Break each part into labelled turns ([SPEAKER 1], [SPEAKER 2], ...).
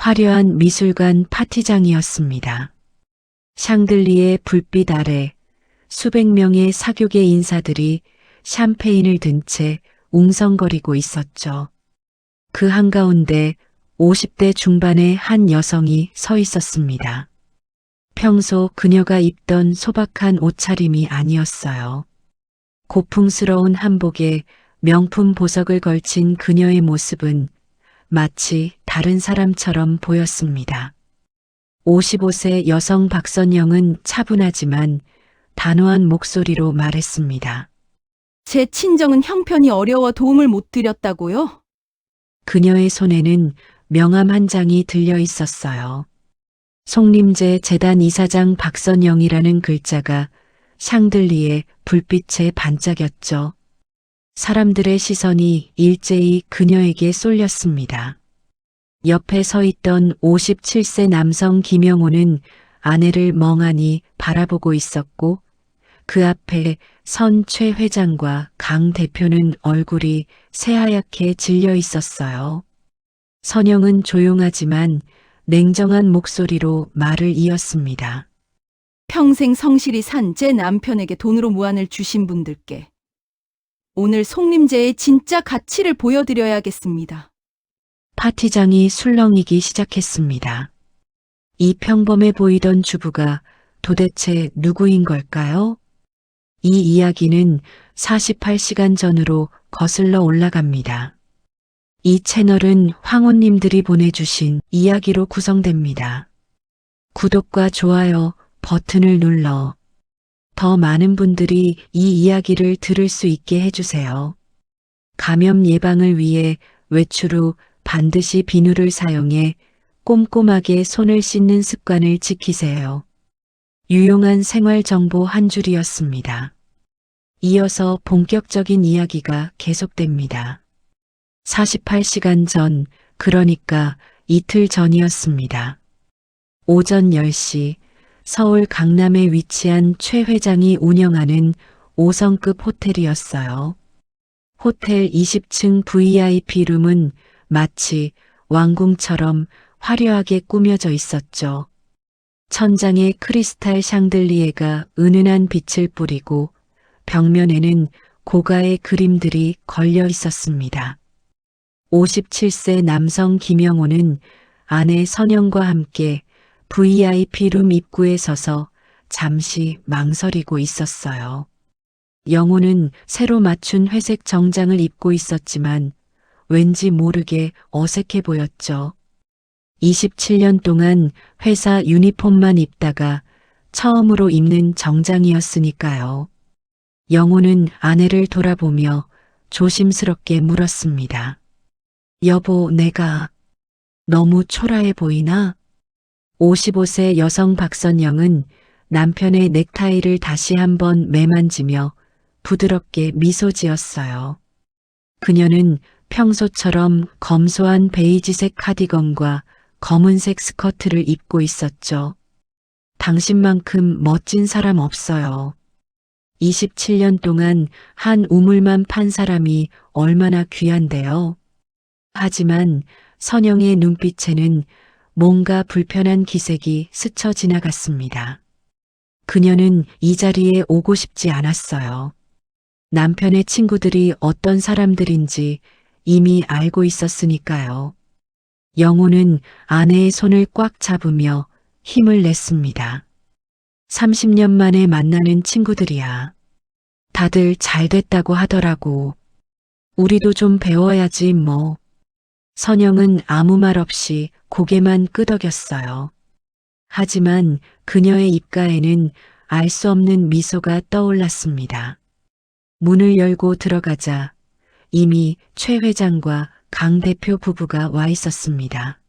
[SPEAKER 1] 화려한 미술관 파티장이었습니다. 샹들리에 불빛 아래 수백 명의 사교계 인사들이 샴페인을 든 채 웅성거리고 있었죠. 그 한가운데 50대 중반의 한 여성이 서 있었습니다. 평소 그녀가 입던 소박한 옷차림이 아니었어요. 고풍스러운 한복에 명품 보석을 걸친 그녀의 모습은 마치 다른 사람처럼 보였습니다. 55세 여성 박선영은 차분하지만 단호한 목소리로 말했습니다.
[SPEAKER 2] 제 친정은 형편이 어려워 도움을 못 드렸다고요?
[SPEAKER 1] 그녀의 손에는 명함 한 장이 들려 있었어요. 송림제 재단 이사장 박선영이라는 글자가 샹들리에 불빛에 반짝였죠. 사람들의 시선이 일제히 그녀에게 쏠렸습니다. 옆에 서 있던 57세 남성 김영호는 아내를 멍하니 바라보고 있었고 그 앞에 선 최 회장과 강 대표는 얼굴이 새하얗게 질려 있었어요. 선영은 조용하지만 냉정한 목소리로 말을 이었습니다.
[SPEAKER 2] 평생 성실히 산 제 남편에게 돈으로 무안을 주신 분들께 오늘 송림제의 진짜 가치를 보여드려야겠습니다.
[SPEAKER 1] 파티장이 술렁이기 시작했습니다. 이 평범해 보이던 주부가 도대체 누구인 걸까요? 이 이야기는 48시간 전으로 거슬러 올라갑니다. 이 채널은 황혼님들이 보내주신 이야기로 구성됩니다. 구독과 좋아요 버튼을 눌러 더 많은 분들이 이 이야기를 들을 수 있게 해주세요. 감염 예방을 위해 외출 후 반드시 비누를 사용해 꼼꼼하게 손을 씻는 습관을 지키세요. 유용한 생활 정보 한 줄이었습니다. 이어서 본격적인 이야기가 계속됩니다. 48시간 전, 그러니까 이틀 전이었습니다. 오전 10시, 서울 강남에 위치한 최 회장이 운영하는 5성급 호텔이었어요. 호텔 20층 VIP룸은 마치 왕궁처럼 화려하게 꾸며져 있었죠. 천장에 크리스탈 샹들리에가 은은한 빛을 뿌리고 벽면에는 고가의 그림들이 걸려 있었습니다. 57세 남성 김영호는 아내 선영과 함께 VIP룸 입구에 서서 잠시 망설이고 있었어요. 영호는 새로 맞춘 회색 정장을 입고 있었지만 왠지 모르게 어색해 보였죠. 27년 동안 회사 유니폼만 입다가 처음으로 입는 정장이었으니까요. 영호는 아내를 돌아보며 조심스럽게 물었습니다. 여보, 내가 너무 초라해 보이나? 55세 여성 박선영은 남편의 넥타이를 다시 한번 매만지며 부드럽게 미소 지었어요. 그녀는 평소처럼 검소한 베이지색 카디건과 검은색 스커트를 입고 있었죠. 당신만큼 멋진 사람 없어요. 27년 동안 한 우물만 판 사람이 얼마나 귀한데요. 하지만 선영의 눈빛에는 뭔가 불편한 기색이 스쳐 지나갔습니다. 그녀는 이 자리에 오고 싶지 않았어요. 남편의 친구들이 어떤 사람들인지 이미 알고 있었으니까요. 영호는 아내의 손을 꽉 잡으며 힘을 냈습니다. 30년 만에 만나는 친구들이야. 다들 잘 됐다고 하더라고. 우리도 좀 배워야지 뭐. 선영은 아무 말 없이 고개만 끄덕였어요. 하지만 그녀의 입가에는 알 수 없는 미소가 떠올랐습니다. 문을 열고 들어가자 이미 최 회장과 강 대표 부부가 와 있었습니다.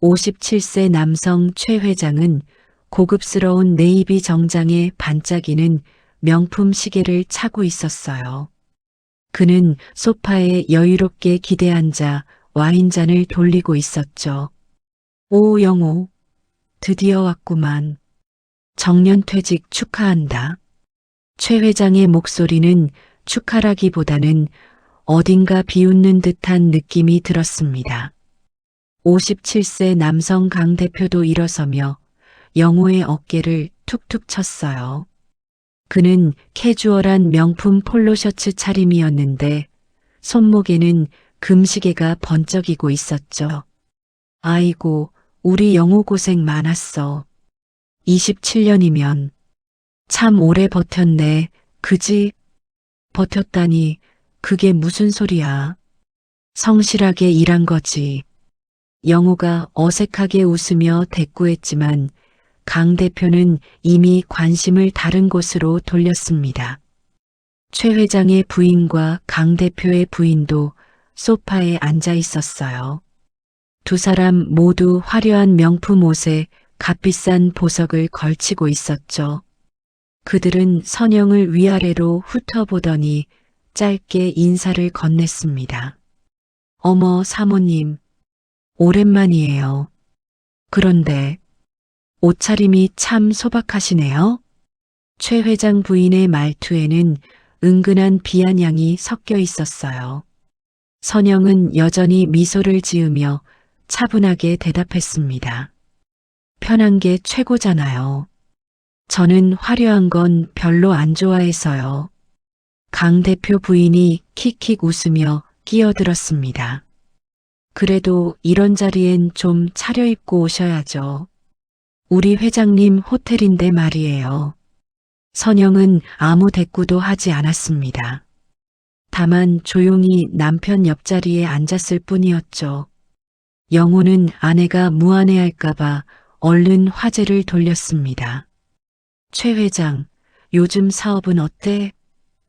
[SPEAKER 1] 57세 남성 최 회장은 고급스러운 네이비 정장에 반짝이는 명품 시계를 차고 있었어요. 그는 소파에 여유롭게 기대앉아 와인잔을 돌리고 있었죠. 오, 영호, 드디어 왔구만. 정년퇴직 축하한다. 최 회장의 목소리는 축하라기보다는 어딘가 비웃는 듯한 느낌이 들었습니다. 57세 남성 강 대표도 일어서며 영호의 어깨를 툭툭 쳤어요. 그는 캐주얼한 명품 폴로 셔츠 차림이었는데 손목에는 금시계가 번쩍이고 있었죠. 아이고, 우리 영호 고생 많았어. 27년이면 참 오래 버텼네. 그지? 버텼다니 그게 무슨 소리야. 성실하게 일한 거지. 영호가 어색하게 웃으며 대꾸했지만 강 대표는 이미 관심을 다른 곳으로 돌렸습니다. 최 회장의 부인과 강 대표의 부인도 소파에 앉아 있었어요. 두 사람 모두 화려한 명품 옷에 값비싼 보석을 걸치고 있었죠. 그들은 선영을 위아래로 훑어보더니 짧게 인사를 건넸습니다. 어머, 사모님, 오랜만이에요. 그런데 옷차림이 참 소박하시네요. 최 회장 부인의 말투에는 은근한 비아냥이 섞여 있었어요. 선영은 여전히 미소를 지으며 차분하게 대답했습니다. 편한 게 최고잖아요. 저는 화려한 건 별로 안 좋아해서요. 강 대표 부인이 킥킥 웃으며 끼어들었습니다. 그래도 이런 자리엔 좀 차려입고 오셔야죠. 우리 회장님 호텔인데 말이에요. 선영은 아무 대꾸도 하지 않았습니다. 다만 조용히 남편 옆자리에 앉았을 뿐이었죠. 영호는 아내가 무안해할까봐 얼른 화제를 돌렸습니다. 최 회장, 요즘 사업은 어때?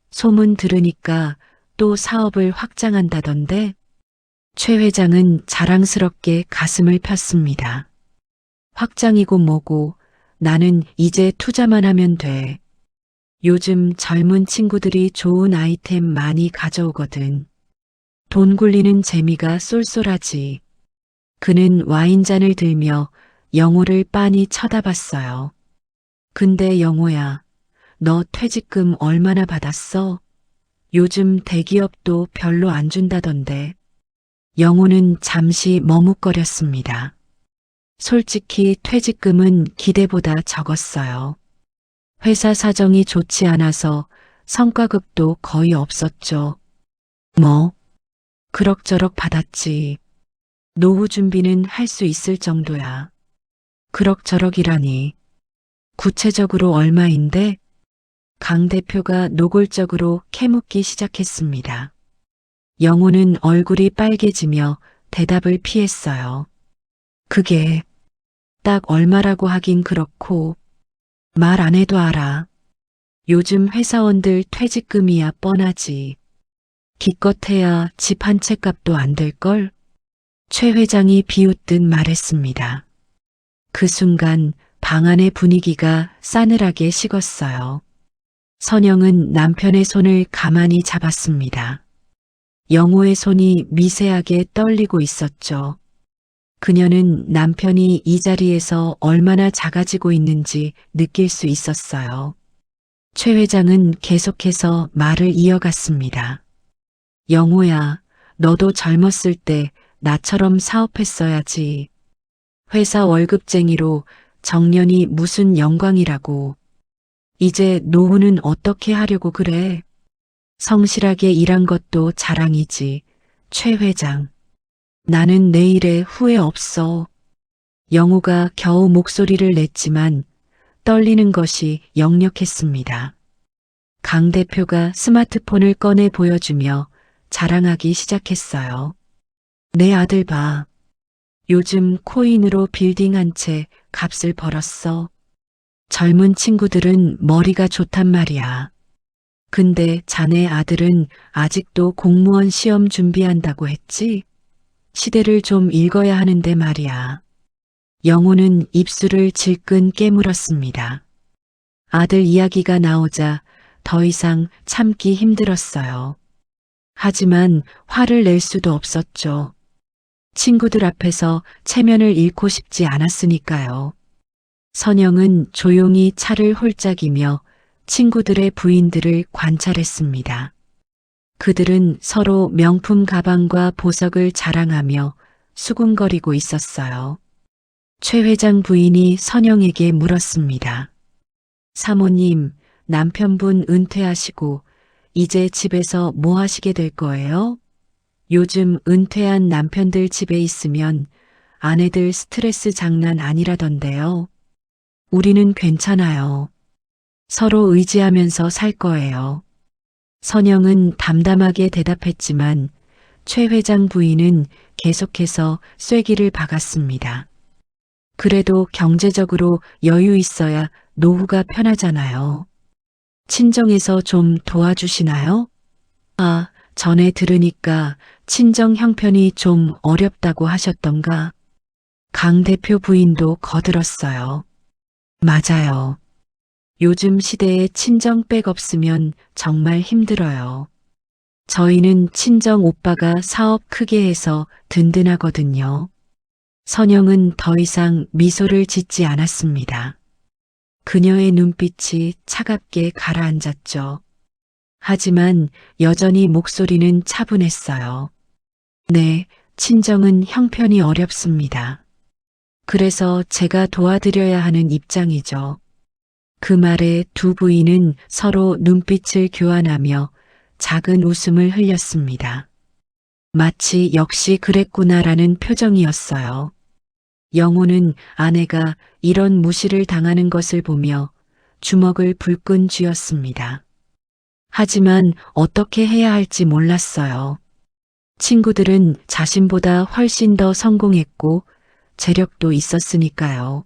[SPEAKER 1] 소문 들으니까 또 사업을 확장한다던데? 최 회장은 자랑스럽게 가슴을 폈습니다. 확장이고 뭐고 나는 이제 투자만 하면 돼. 요즘 젊은 친구들이 좋은 아이템 많이 가져오거든. 돈 굴리는 재미가 쏠쏠하지. 그는 와인잔을 들며 영호를 빤히 쳐다봤어요. 근데 영호야, 너 퇴직금 얼마나 받았어? 요즘 대기업도 별로 안 준다던데. 영호는 잠시 머뭇거렸습니다. 솔직히 퇴직금은 기대보다 적었어요. 회사 사정이 좋지 않아서 성과급도 거의 없었죠. 뭐? 그럭저럭 받았지. 노후 준비는 할 수 있을 정도야. 그럭저럭이라니. 구체적으로 얼마인데? 강 대표가 노골적으로 캐묻기 시작했습니다. 영호는 얼굴이 빨개지며 대답을 피했어요. 그게 딱 얼마라고 하긴 그렇고 말 안 해도 알아. 요즘 회사원들 퇴직금이야 뻔하지. 기껏해야 집 한 채 값도 안 될걸? 최 회장이 비웃듯 말했습니다. 그 순간 방 안의 분위기가 싸늘하게 식었어요. 선영은 남편의 손을 가만히 잡았습니다. 영호의 손이 미세하게 떨리고 있었죠. 그녀는 남편이 이 자리에서 얼마나 작아지고 있는지 느낄 수 있었어요. 최 회장은 계속해서 말을 이어갔습니다. 영호야, 너도 젊었을 때 나처럼 사업했어야지. 회사 월급쟁이로 정년이 무슨 영광이라고. 이제 노후는 어떻게 하려고 그래? 성실하게 일한 것도 자랑이지. 최 회장. 나는 내일에 후회 없어. 영호가 겨우 목소리를 냈지만 떨리는 것이 역력했습니다. 강 대표가 스마트폰을 꺼내 보여주며 자랑하기 시작했어요. 내 아들 봐. 요즘 코인으로 빌딩 한 채 값을 벌었어. 젊은 친구들은 머리가 좋단 말이야. 근데 자네 아들은 아직도 공무원 시험 준비한다고 했지? 시대를 좀 읽어야 하는데 말이야. 영호는 입술을 질끈 깨물었습니다. 아들 이야기가 나오자 더 이상 참기 힘들었어요. 하지만 화를 낼 수도 없었죠. 친구들 앞에서 체면을 잃고 싶지 않았으니까요. 선영은 조용히 차를 홀짝이며 친구들의 부인들을 관찰했습니다. 그들은 서로 명품 가방과 보석을 자랑하며 수군거리고 있었어요. 최 회장 부인이 선영에게 물었습니다. 사모님, 남편분 은퇴하시고 이제 집에서 뭐 하시게 될 거예요? 요즘 은퇴한 남편들 집에 있으면 아내들 스트레스 장난 아니라던데요. 우리는 괜찮아요. 서로 의지하면서 살 거예요. 선영은 담담하게 대답했지만 최 회장 부인은 계속해서 쐐기를 박았습니다. 그래도 경제적으로 여유 있어야 노후가 편하잖아요. 친정에서 좀 도와주시나요? 아, 전에 들으니까 친정 형편이 좀 어렵다고 하셨던가? 강 대표 부인도 거들었어요. 맞아요. 요즘 시대에 친정 백 없으면 정말 힘들어요. 저희는 친정 오빠가 사업 크게 해서 든든하거든요. 선영은 더 이상 미소를 짓지 않았습니다. 그녀의 눈빛이 차갑게 가라앉았죠. 하지만 여전히 목소리는 차분했어요. 네, 친정은 형편이 어렵습니다. 그래서 제가 도와드려야 하는 입장이죠. 그 말에 두 부인은 서로 눈빛을 교환하며 작은 웃음을 흘렸습니다. 마치 역시 그랬구나라는 표정이었어요. 영호는 아내가 이런 무시를 당하는 것을 보며 주먹을 불끈 쥐었습니다. 하지만 어떻게 해야 할지 몰랐어요. 친구들은 자신보다 훨씬 더 성공했고 재력도 있었으니까요.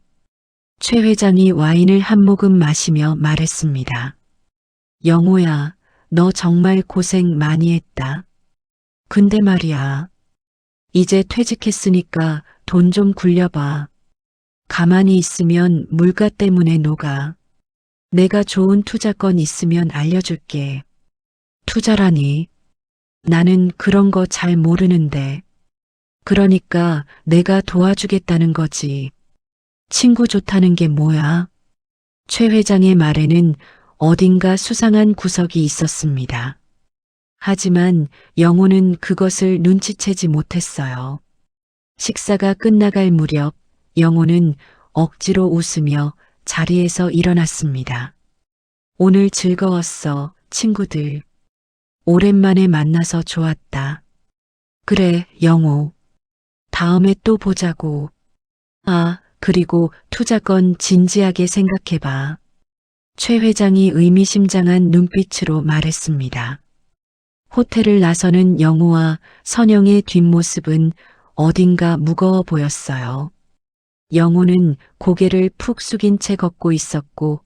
[SPEAKER 1] 최 회장이 와인을 한 모금 마시며 말했습니다. 영호야, 너 정말 고생 많이 했다. 근데 말이야. 이제 퇴직했으니까 돈 좀 굴려봐. 가만히 있으면 물가 때문에 녹아. 내가 좋은 투자건 있으면 알려줄게. 투자라니. 나는 그런 거 잘 모르는데. 그러니까 내가 도와주겠다는 거지. 친구 좋다는 게 뭐야? 최 회장의 말에는 어딘가 수상한 구석이 있었습니다. 하지만 영호는 그것을 눈치채지 못했어요. 식사가 끝나갈 무렵 영호는 억지로 웃으며 자리에서 일어났습니다. 오늘 즐거웠어, 친구들. 오랜만에 만나서 좋았다. 그래, 영호. 다음에 또 보자고. 아, 그리고 투자건 진지하게 생각해봐. 최 회장이 의미심장한 눈빛으로 말했습니다. 호텔을 나서는 영호와 선영의 뒷모습은 어딘가 무거워 보였어요. 영호는 고개를 푹 숙인 채 걷고 있었고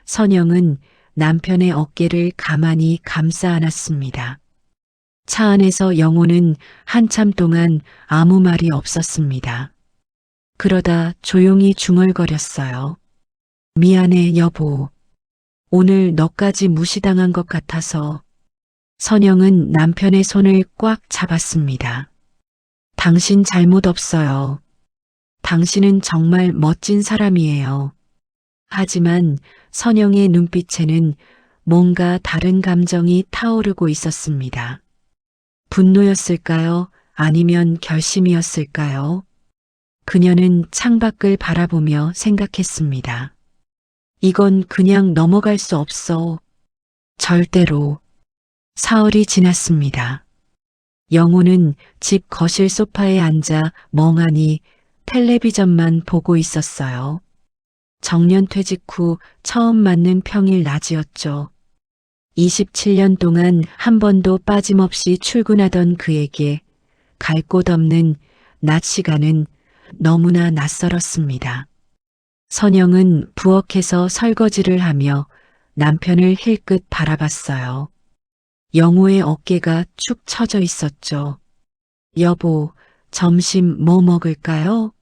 [SPEAKER 1] 선영은 남편의 어깨를 가만히 감싸 안았습니다. 차 안에서 영호는 한참 동안 아무 말이 없었습니다. 그러다 조용히 중얼거렸어요. 미안해, 여보. 오늘 너까지 무시당한 것 같아서. 선영은 남편의 손을 꽉 잡았습니다. 당신 잘못 없어요. 당신은 정말 멋진 사람이에요. 하지만 선영의 눈빛에는 뭔가 다른 감정이 타오르고 있었습니다. 분노였을까요? 아니면 결심이었을까요? 그녀는 창밖을 바라보며 생각했습니다. 이건 그냥 넘어갈 수 없어. 절대로. 사흘이 지났습니다. 영호는 집 거실 소파에 앉아 멍하니 텔레비전만 보고 있었어요. 정년 퇴직 후 처음 맞는 평일 낮이었죠. 27년 동안 한 번도 빠짐없이 출근하던 그에게 갈 곳 없는 낮 시간은 너무나 낯설었습니다. 선영은 부엌에서 설거지를 하며 남편을 힐끗 바라봤어요. 영호의 어깨가 축 처져 있었죠. 여보, 점심 뭐 먹을까요?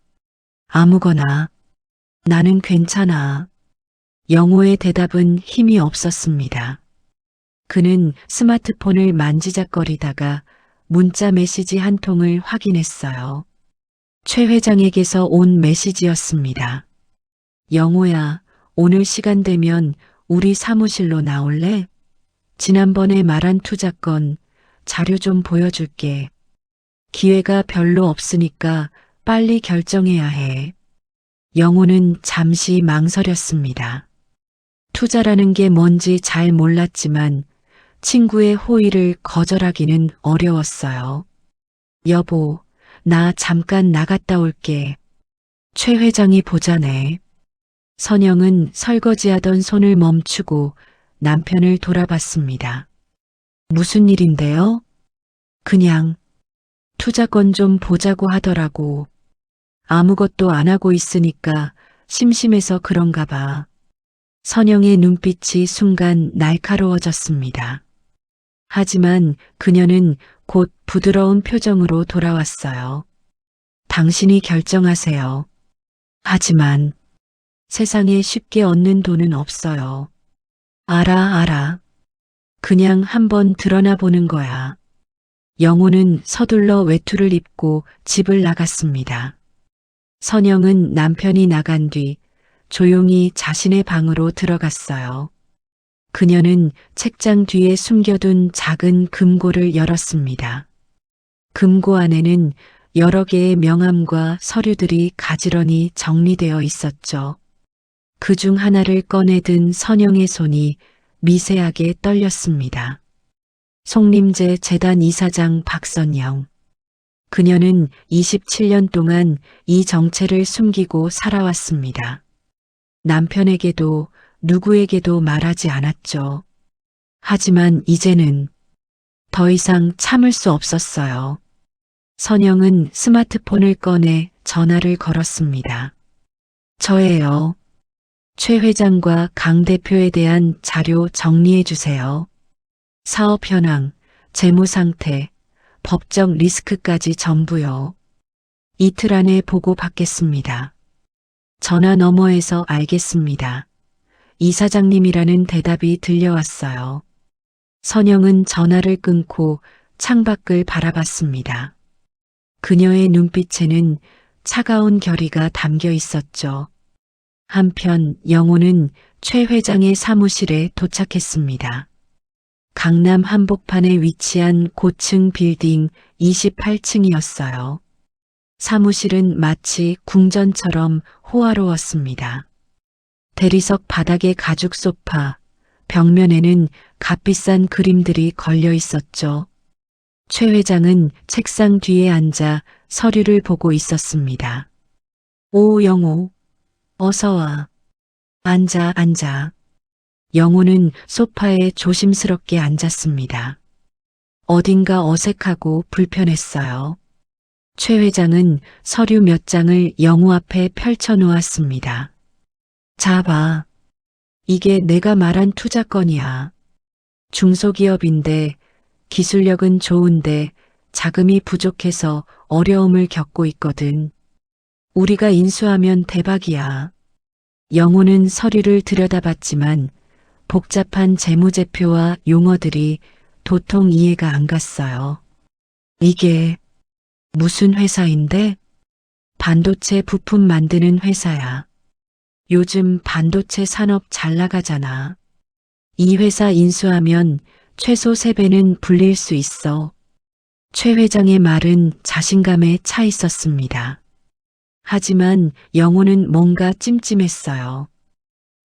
[SPEAKER 1] 아무거나. 나는 괜찮아. 영호의 대답은 힘이 없었습니다. 그는 스마트폰을 만지작거리다가 문자 메시지 한 통을 확인했어요. 최 회장에게서 온 메시지였습니다. 영호야, 오늘 시간 되면 우리 사무실로 나올래? 지난번에 말한 투자건 자료 좀 보여줄게. 기회가 별로 없으니까 빨리 결정해야 해. 영호는 잠시 망설였습니다. 투자라는 게 뭔지 잘 몰랐지만 친구의 호의를 거절하기는 어려웠어요. 여보, 나 잠깐 나갔다 올게. 최 회장이 보자네. 선영은 설거지하던 손을 멈추고 남편을 돌아봤습니다. 무슨 일인데요? 그냥 투자권 좀 보자고 하더라고. 아무것도 안 하고 있으니까 심심해서 그런가 봐. 선영의 눈빛이 순간 날카로워졌습니다. 하지만 그녀는 곧 부드러운 표정으로 돌아왔어요. 당신이 결정하세요. 하지만 세상에 쉽게 얻는 돈은 없어요. 알아. 그냥 한번 드러나 보는 거야. 영호는 서둘러 외투를 입고 집을 나갔습니다. 선영은 남편이 나간 뒤 조용히 자신의 방으로 들어갔어요. 그녀는 책장 뒤에 숨겨둔 작은 금고를 열었습니다. 금고 안에는 여러 개의 명함과 서류들이 가지런히 정리되어 있었죠. 그중 하나를 꺼내든 선영의 손이 미세하게 떨렸습니다. 송림제 재단 이사장 박선영. 그녀는 27년 동안 이 정체를 숨기고 살아왔습니다. 남편에게도 누구에게도 말하지 않았죠. 하지만 이제는 더 이상 참을 수 없었어요. 선영은 스마트폰을 꺼내 전화를 걸었습니다. 저예요. 최 회장과 강 대표에 대한 자료 정리해 주세요. 사업 현황, 재무 상태, 법적 리스크까지 전부요. 이틀 안에 보고 받겠습니다. 전화 너머에서 알겠습니다. 이사장님이라는 대답이 들려왔어요. 선영은 전화를 끊고 창밖을 바라봤습니다. 그녀의 눈빛에는 차가운 결의가 담겨 있었죠. 한편 영호는 최 회장의 사무실에 도착했습니다. 강남 한복판에 위치한 고층 빌딩 28층이었어요. 사무실은 마치 궁전처럼 호화로웠습니다. 대리석 바닥에 가죽 소파, 벽면에는 값비싼 그림들이 걸려 있었죠. 최 회장은 책상 뒤에 앉아 서류를 보고 있었습니다. 오, 영호. 어서 와. 앉아. 영호는 소파에 조심스럽게 앉았습니다. 어딘가 어색하고 불편했어요. 최 회장은 서류 몇 장을 영호 앞에 펼쳐 놓았습니다. 자 봐. 이게 내가 말한 투자건이야. 중소기업인데 기술력은 좋은데 자금이 부족해서 어려움을 겪고 있거든. 우리가 인수하면 대박이야. 영호는 서류를 들여다봤지만 복잡한 재무제표와 용어들이 도통 이해가 안 갔어요. 이게 무슨 회사인데? 반도체 부품 만드는 회사야. 요즘 반도체 산업 잘 나가잖아. 이 회사 인수하면 최소 3배는 불릴 수 있어. 최 회장의 말은 자신감에 차 있었습니다. 하지만 영호는 뭔가 찜찜했어요.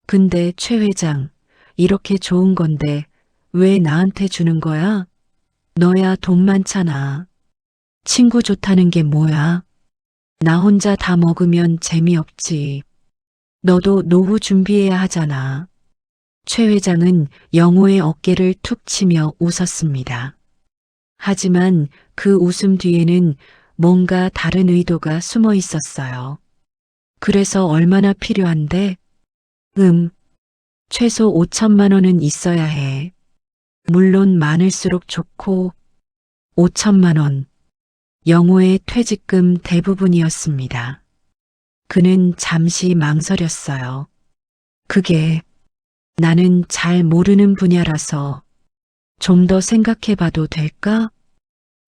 [SPEAKER 1] 근데 최 회장, 이렇게 좋은 건데 왜 나한테 주는 거야? 너야 돈 많잖아. 친구 좋다는 게 뭐야? 나 혼자 다 먹으면 재미없지. 너도 노후 준비해야 하잖아. 최 회장은 영호의 어깨를 툭 치며 웃었습니다. 하지만 그 웃음 뒤에는 뭔가 다른 의도가 숨어 있었어요. 그래서 얼마나 필요한데? 최소 5천만 원은 있어야 해. 물론 많을수록 좋고 5천만 원. 영호의 퇴직금 대부분이었습니다. 그는 잠시 망설였어요. 그게 나는 잘 모르는 분야라서 좀 더 생각해 봐도 될까?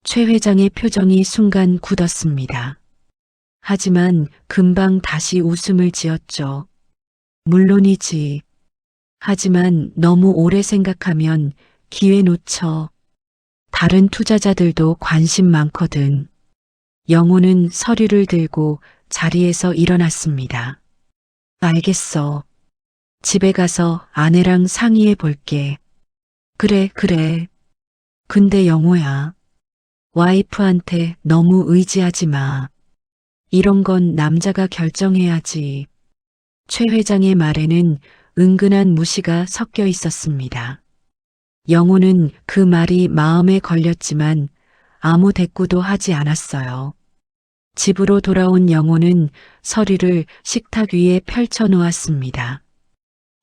[SPEAKER 1] 최 회장의 표정이 순간 굳었습니다. 하지만 금방 다시 웃음을 지었죠. 물론이지. 하지만 너무 오래 생각하면 기회 놓쳐. 다른 투자자들도 관심 많거든. 영호는 서류를 들고 자리에서 일어났습니다. 알겠어. 집에 가서 아내랑 상의해 볼게. 그래, 그래. 근데 영호야, 와이프한테 너무 의지하지 마. 이런 건 남자가 결정해야지. 최 회장의 말에는 은근한 무시가 섞여 있었습니다. 영호는 그 말이 마음에 걸렸지만 아무 대꾸도 하지 않았어요. 집으로 돌아온 영호는 서류를 식탁 위에 펼쳐 놓았습니다.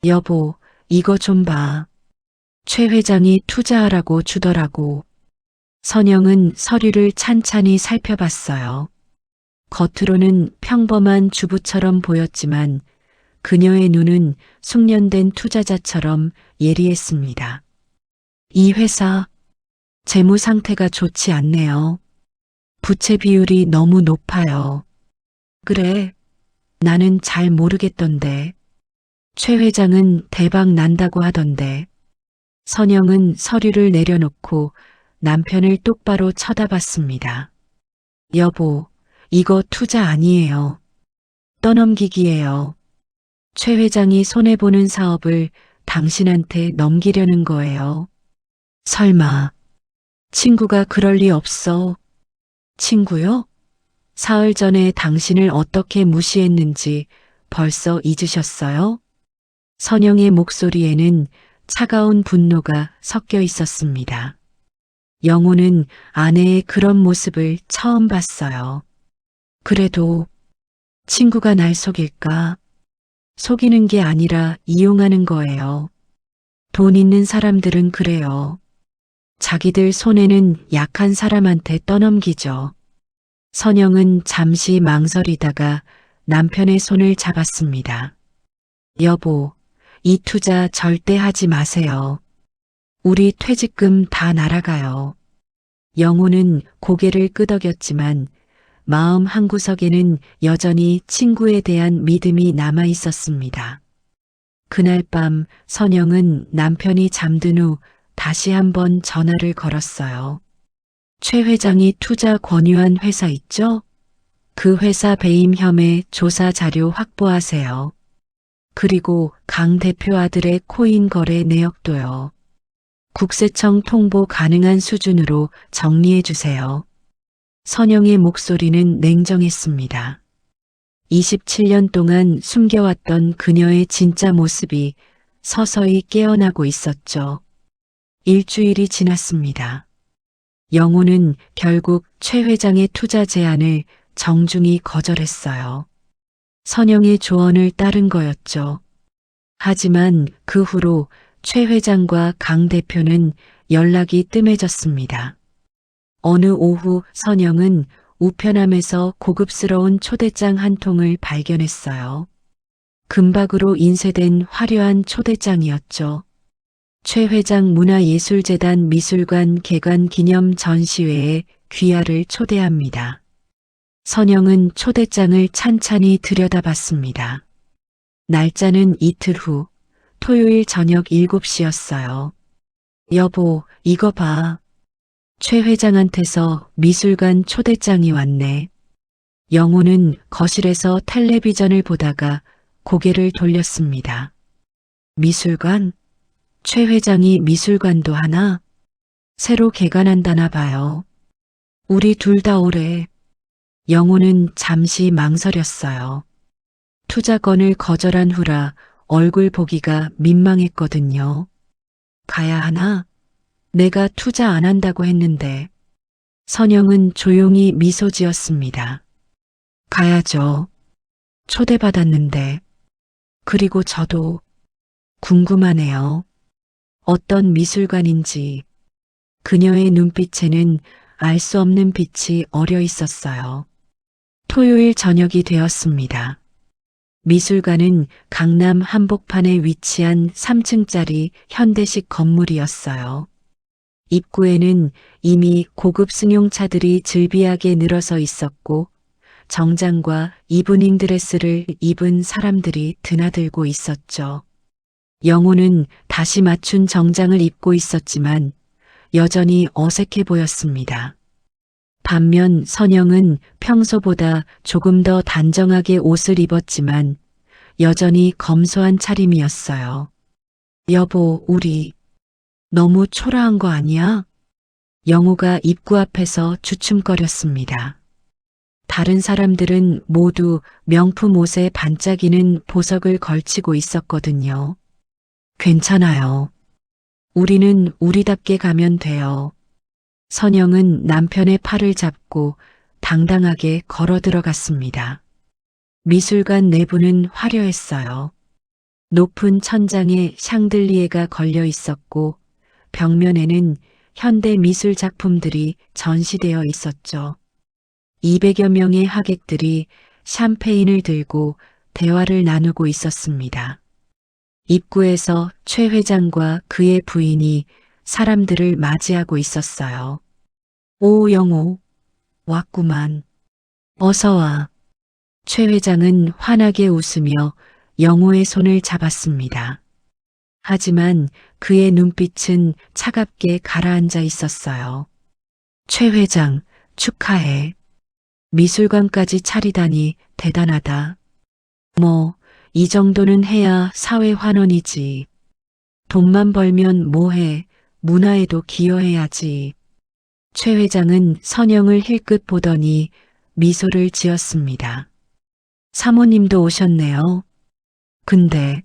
[SPEAKER 1] 여보, 이거 좀 봐. 최 회장이 투자하라고 주더라고. 선영은 서류를 찬찬히 살펴봤어요. 겉으로는 평범한 주부처럼 보였지만 그녀의 눈은 숙련된 투자자처럼 예리했습니다. 이 회사 재무 상태가 좋지 않네요. 부채 비율이 너무 높아요. 그래, 나는 잘 모르겠던데. 최 회장은 대박 난다고 하던데. 선영은 서류를 내려놓고 남편을 똑바로 쳐다봤습니다. 여보, 이거 투자 아니에요. 떠넘기기예요. 최 회장이 손해보는 사업을 당신한테 넘기려는 거예요. 설마, 친구가 그럴 리 없어. 친구요? 사흘 전에 당신을 어떻게 무시했는지 벌써 잊으셨어요? 선영의 목소리에는 차가운 분노가 섞여 있었습니다. 영호는 아내의 그런 모습을 처음 봤어요. 그래도 친구가 날 속일까? 속이는 게 아니라 이용하는 거예요. 돈 있는 사람들은 그래요. 자기들 손해는 약한 사람한테 떠넘기죠. 선영은 잠시 망설이다가 남편의 손을 잡았습니다. 여보, 이 투자 절대 하지 마세요. 우리 퇴직금 다 날아가요. 영호는 고개를 끄덕였지만 마음 한구석에는 여전히 친구에 대한 믿음이 남아 있었습니다. 그날 밤 선영은 남편이 잠든 후 다시 한번 전화를 걸었어요. 최 회장이 투자 권유한 회사 있죠? 그 회사 배임 혐의 조사 자료 확보하세요. 그리고 강 대표 아들의 코인 거래 내역도요. 국세청 통보 가능한 수준으로 정리해 주세요. 선영의 목소리는 냉정했습니다. 27년 동안 숨겨왔던 그녀의 진짜 모습이 서서히 깨어나고 있었죠. 일주일이 지났습니다. 영호는 결국 최 회장의 투자 제안을 정중히 거절했어요. 선영의 조언을 따른 거였죠. 하지만 그 후로 최 회장과 강 대표는 연락이 뜸해졌습니다. 어느 오후 선영은 우편함에서 고급스러운 초대장 한 통을 발견했어요. 금박으로 인쇄된 화려한 초대장이었죠. 최 회장 문화예술재단 미술관 개관 기념 전시회에 귀하를 초대합니다. 선영은 초대장을 찬찬히 들여다봤습니다. 날짜는 이틀 후 토요일 저녁 7시였어요. 여보, 이거 봐. 최 회장한테서 미술관 초대장이 왔네. 영호는 거실에서 텔레비전을 보다가 고개를 돌렸습니다. 미술관? 최 회장이 미술관도 하나? 새로 개관한다나 봐요. 우리 둘 다 오래. 영호는 잠시 망설였어요. 투자건을 거절한 후라 얼굴 보기가 민망했거든요. 가야 하나? 내가 투자 안 한다고 했는데. 선영은 조용히 미소 지었습니다. 가야죠. 초대받았는데. 그리고 저도 궁금하네요. 어떤 미술관인지. 그녀의 눈빛에는 알 수 없는 빛이 어려 있었어요. 토요일 저녁이 되었습니다. 미술관은 강남 한복판에 위치한 3층짜리 현대식 건물이었어요. 입구에는 이미 고급 승용차들이 즐비하게 늘어서 있었고 정장과 이브닝 드레스를 입은 사람들이 드나들고 있었죠. 영호는 다시 맞춘 정장을 입고 있었지만 여전히 어색해 보였습니다. 반면 선영은 평소보다 조금 더 단정하게 옷을 입었지만 여전히 검소한 차림이었어요. 여보, 우리 너무 초라한 거 아니야? 영호가 입구 앞에서 주춤거렸습니다. 다른 사람들은 모두 명품 옷에 반짝이는 보석을 걸치고 있었거든요. 괜찮아요. 우리는 우리답게 가면 돼요. 선영은 남편의 팔을 잡고 당당하게 걸어 들어갔습니다. 미술관 내부는 화려했어요. 높은 천장에 샹들리에가 걸려 있었고 벽면에는 현대 미술 작품들이 전시되어 있었죠. 200여 명의 하객들이 샴페인을 들고 대화를 나누고 있었습니다. 입구에서 최 회장과 그의 부인이 사람들을 맞이하고 있었어요. 오, 영호. 왔구만. 어서 와. 최 회장은 환하게 웃으며 영호의 손을 잡았습니다. 하지만 그의 눈빛은 차갑게 가라앉아 있었어요. 최 회장, 축하해. 미술관까지 차리다니 대단하다. 뭐, 이 정도는 해야 사회 환원이지. 돈만 벌면 뭐해, 문화에도 기여해야지. 최 회장은 선영을 힐끗 보더니 미소를 지었습니다. 사모님도 오셨네요. 근데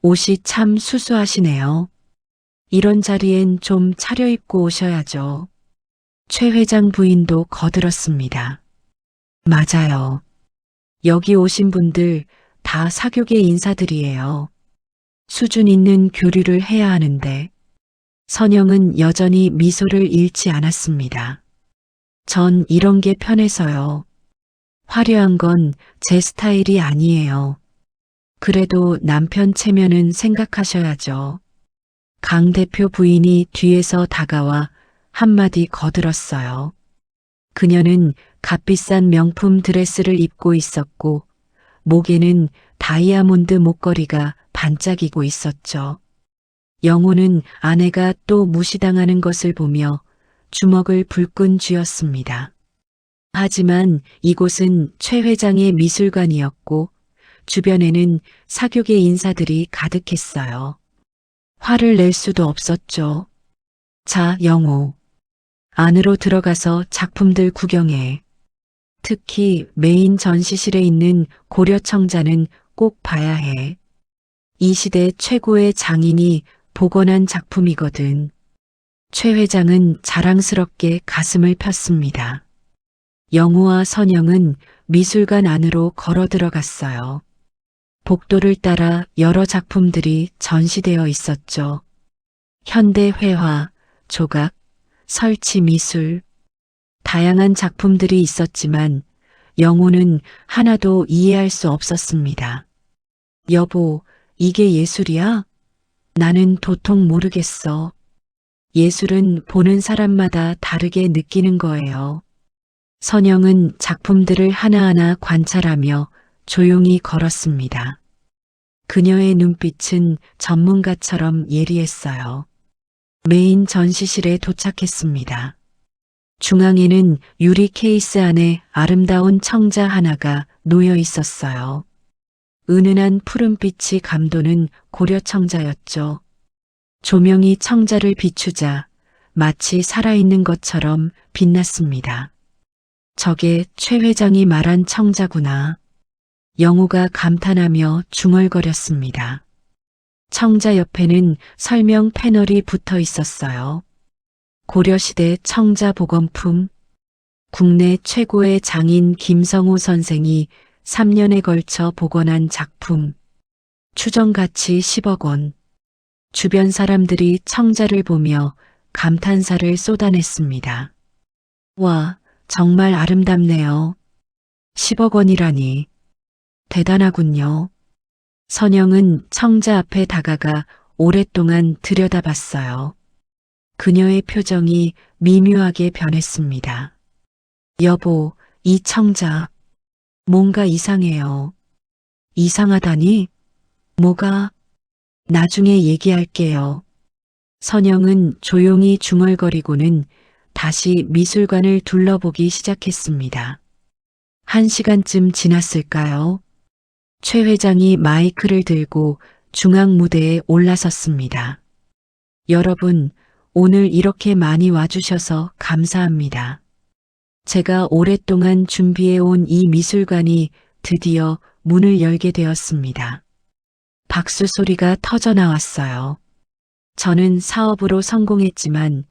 [SPEAKER 1] 옷이 참 수수하시네요. 이런 자리엔 좀 차려입고 오셔야죠. 최 회장 부인도 거들었습니다. 맞아요. 여기 오신 분들 다 사교계 인사들이에요. 수준 있는 교류를 해야 하는데 선영은 여전히 미소를 잃지 않았습니다. 전 이런 게 편해서요. 화려한 건 제 스타일이 아니에요. 그래도 남편 체면은 생각하셔야죠. 강 대표 부인이 뒤에서 다가와 한마디 거들었어요. 그녀는 값비싼 명품 드레스를 입고 있었고 목에는 다이아몬드 목걸이가 반짝이고 있었죠. 영호는 아내가 또 무시당하는 것을 보며 주먹을 불끈 쥐었습니다. 하지만 이곳은 최 회장의 미술관이었고 주변에는 사교계 인사들이 가득했어요. 화를 낼 수도 없었죠. 자, 영호. 안으로 들어가서 작품들 구경해. 특히 메인 전시실에 있는 고려청자는 꼭 봐야 해. 이 시대 최고의 장인이 복원한 작품이거든. 최 회장은 자랑스럽게 가슴을 폈습니다. 영호와 선영은 미술관 안으로 걸어 들어갔어요. 복도를 따라 여러 작품들이 전시되어 있었죠. 현대 회화, 조각, 설치 미술, 다양한 작품들이 있었지만 영호는 하나도 이해할 수 없었습니다. 여보, 이게 예술이야? 나는 도통 모르겠어. 예술은 보는 사람마다 다르게 느끼는 거예요. 선영은 작품들을 하나하나 관찰하며 조용히 걸었습니다. 그녀의 눈빛은 전문가처럼 예리했어요. 메인 전시실에 도착했습니다. 중앙에는 유리 케이스 안에 아름다운 청자 하나가 놓여 있었어요. 은은한 푸른빛이 감도는 고려청자였죠. 조명이 청자를 비추자 마치 살아있는 것처럼 빛났습니다. 저게 최 회장이 말한 청자구나. 영호가 감탄하며 중얼거렸습니다. 청자 옆에는 설명 패널이 붙어 있었어요. 고려시대 청자 복원품, 국내 최고의 장인 김성호 선생이 3년에 걸쳐 복원한 작품, 추정가치 10억 원. 주변 사람들이 청자를 보며 감탄사를 쏟아냈습니다. 와, 정말 아름답네요. 10억 원이라니. 대단하군요. 선영은 청자 앞에 다가가 오랫동안 들여다봤어요. 그녀의 표정이 미묘하게 변했습니다. 여보, 이 청자, 뭔가 이상해요. 이상하다니? 뭐가? 나중에 얘기할게요. 선영은 조용히 중얼거리고는 다시 미술관을 둘러보기 시작했습니다. 1시간쯤 지났을까요? 최 회장이 마이크를 들고 중앙 무대에 올라섰습니다. 여러분, 오늘 이렇게 많이 와주셔서 감사합니다. 제가 오랫동안 준비해온 이 미술관이 드디어 문을 열게 되었습니다. 박수 소리가 터져 나왔어요. 저는 사업으로 성공했지만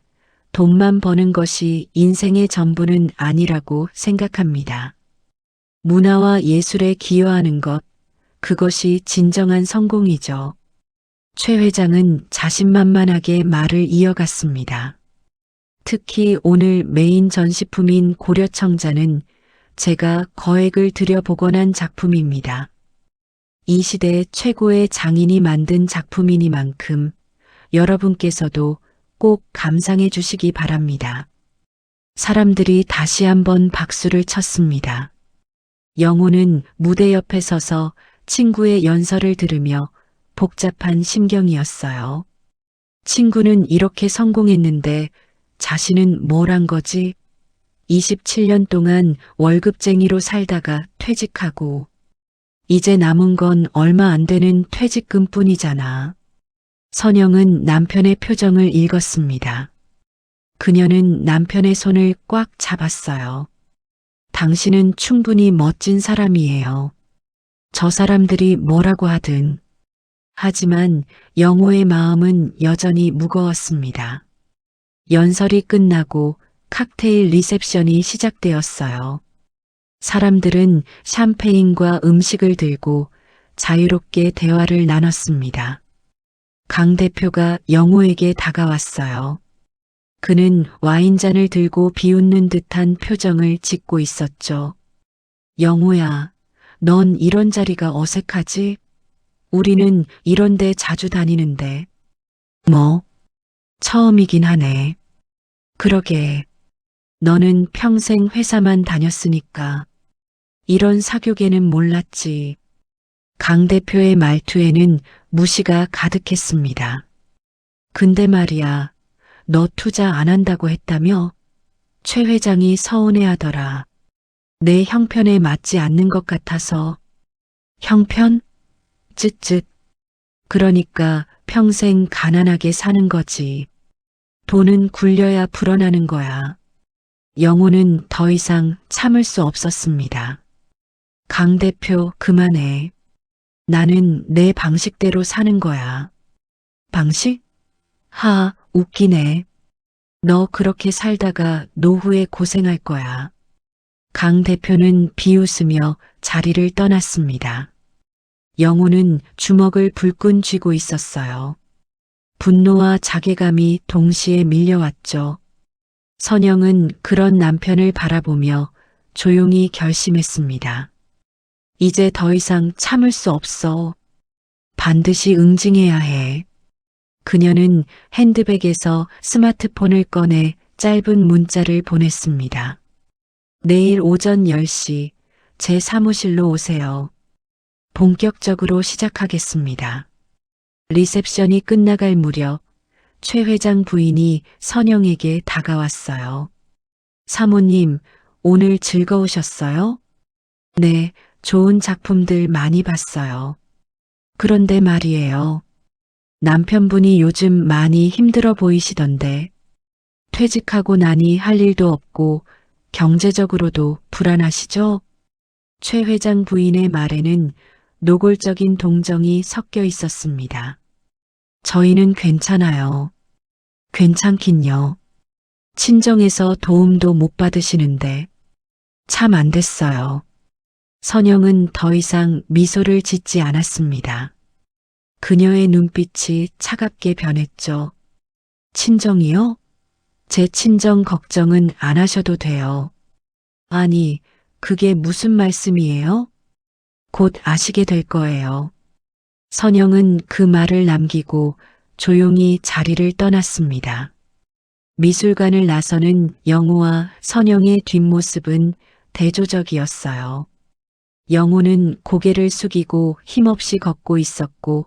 [SPEAKER 1] 돈만 버는 것이 인생의 전부는 아니라고 생각합니다. 문화와 예술에 기여하는 것, 그것이 진정한 성공이죠. 최 회장은 자신만만하게 말을 이어갔습니다. 특히 오늘 메인 전시품인 고려청자는 제가 거액을 들여 복원한 작품입니다. 이 시대 최고의 장인이 만든 작품이니만큼 여러분께서도 꼭 감상해 주시기 바랍니다. 사람들이 다시 한번 박수를 쳤습니다. 영호는 무대 옆에 서서 친구의 연설을 들으며 복잡한 심경이었어요. 친구는 이렇게 성공했는데 자신은 뭘 한 거지? 27년 동안 월급쟁이로 살다가 퇴직하고 이제 남은 건 얼마 안 되는 퇴직금뿐이잖아. 선영은 남편의 표정을 읽었습니다. 그녀는 남편의 손을 꽉 잡았어요. 당신은 충분히 멋진 사람이에요. 저 사람들이 뭐라고 하든. 하지만 영호의 마음은 여전히 무거웠습니다. 연설이 끝나고 칵테일 리셉션이 시작되었어요. 사람들은 샴페인과 음식을 들고 자유롭게 대화를 나눴습니다. 강 대표가 영호에게 다가왔어요. 그는 와인잔을 들고 비웃는 듯한 표정을 짓고 있었죠. 영호야, 넌 이런 자리가 어색하지? 우리는 이런 데 자주 다니는데. 뭐? 처음이긴 하네. 그러게. 너는 평생 회사만 다녔으니까. 이런 사교계는 몰랐지. 강 대표의 말투에는 무시가 가득했습니다. 근데 말이야, 너 투자 안 한다고 했다며? 최 회장이 서운해하더라. 내 형편에 맞지 않는 것 같아서. 형편? 쯧쯧. 그러니까 평생 가난하게 사는 거지. 돈은 굴려야 불어나는 거야. 영호는 더 이상 참을 수 없었습니다. 강 대표, 그만해. 나는 내 방식대로 사는 거야. 방식? 하, 웃기네. 너 그렇게 살다가 노후에 고생할 거야. 강 대표는 비웃으며 자리를 떠났습니다. 영호는 주먹을 불끈 쥐고 있었어요. 분노와 자괴감이 동시에 밀려왔죠. 선영은 그런 남편을 바라보며 조용히 결심했습니다. 이제 더 이상 참을 수 없어. 반드시 응징해야 해. 그녀는 핸드백에서 스마트폰을 꺼내 짧은 문자를 보냈습니다. 내일 오전 10시 제 사무실로 오세요. 본격적으로 시작하겠습니다. 리셉션이 끝나갈 무렵 최 회장 부인이 선영에게 다가왔어요. 사모님, 오늘 즐거우셨어요? 네, 좋은 작품들 많이 봤어요. 그런데 말이에요. 남편분이 요즘 많이 힘들어 보이시던데 퇴직하고 나니 할 일도 없고 경제적으로도 불안하시죠? 최 회장 부인의 말에는 노골적인 동정이 섞여 있었습니다. 저희는 괜찮아요. 괜찮긴요. 친정에서 도움도 못 받으시는데 참 안 됐어요. 선영은 더 이상 미소를 짓지 않았습니다. 그녀의 눈빛이 차갑게 변했죠. 친정이요? 제 친정 걱정은 안 하셔도 돼요. 아니, 그게 무슨 말씀이에요? 곧 아시게 될 거예요. 선영은 그 말을 남기고 조용히 자리를 떠났습니다. 미술관을 나서는 영호와 선영의 뒷모습은 대조적이었어요. 영호는 고개를 숙이고 힘없이 걷고 있었고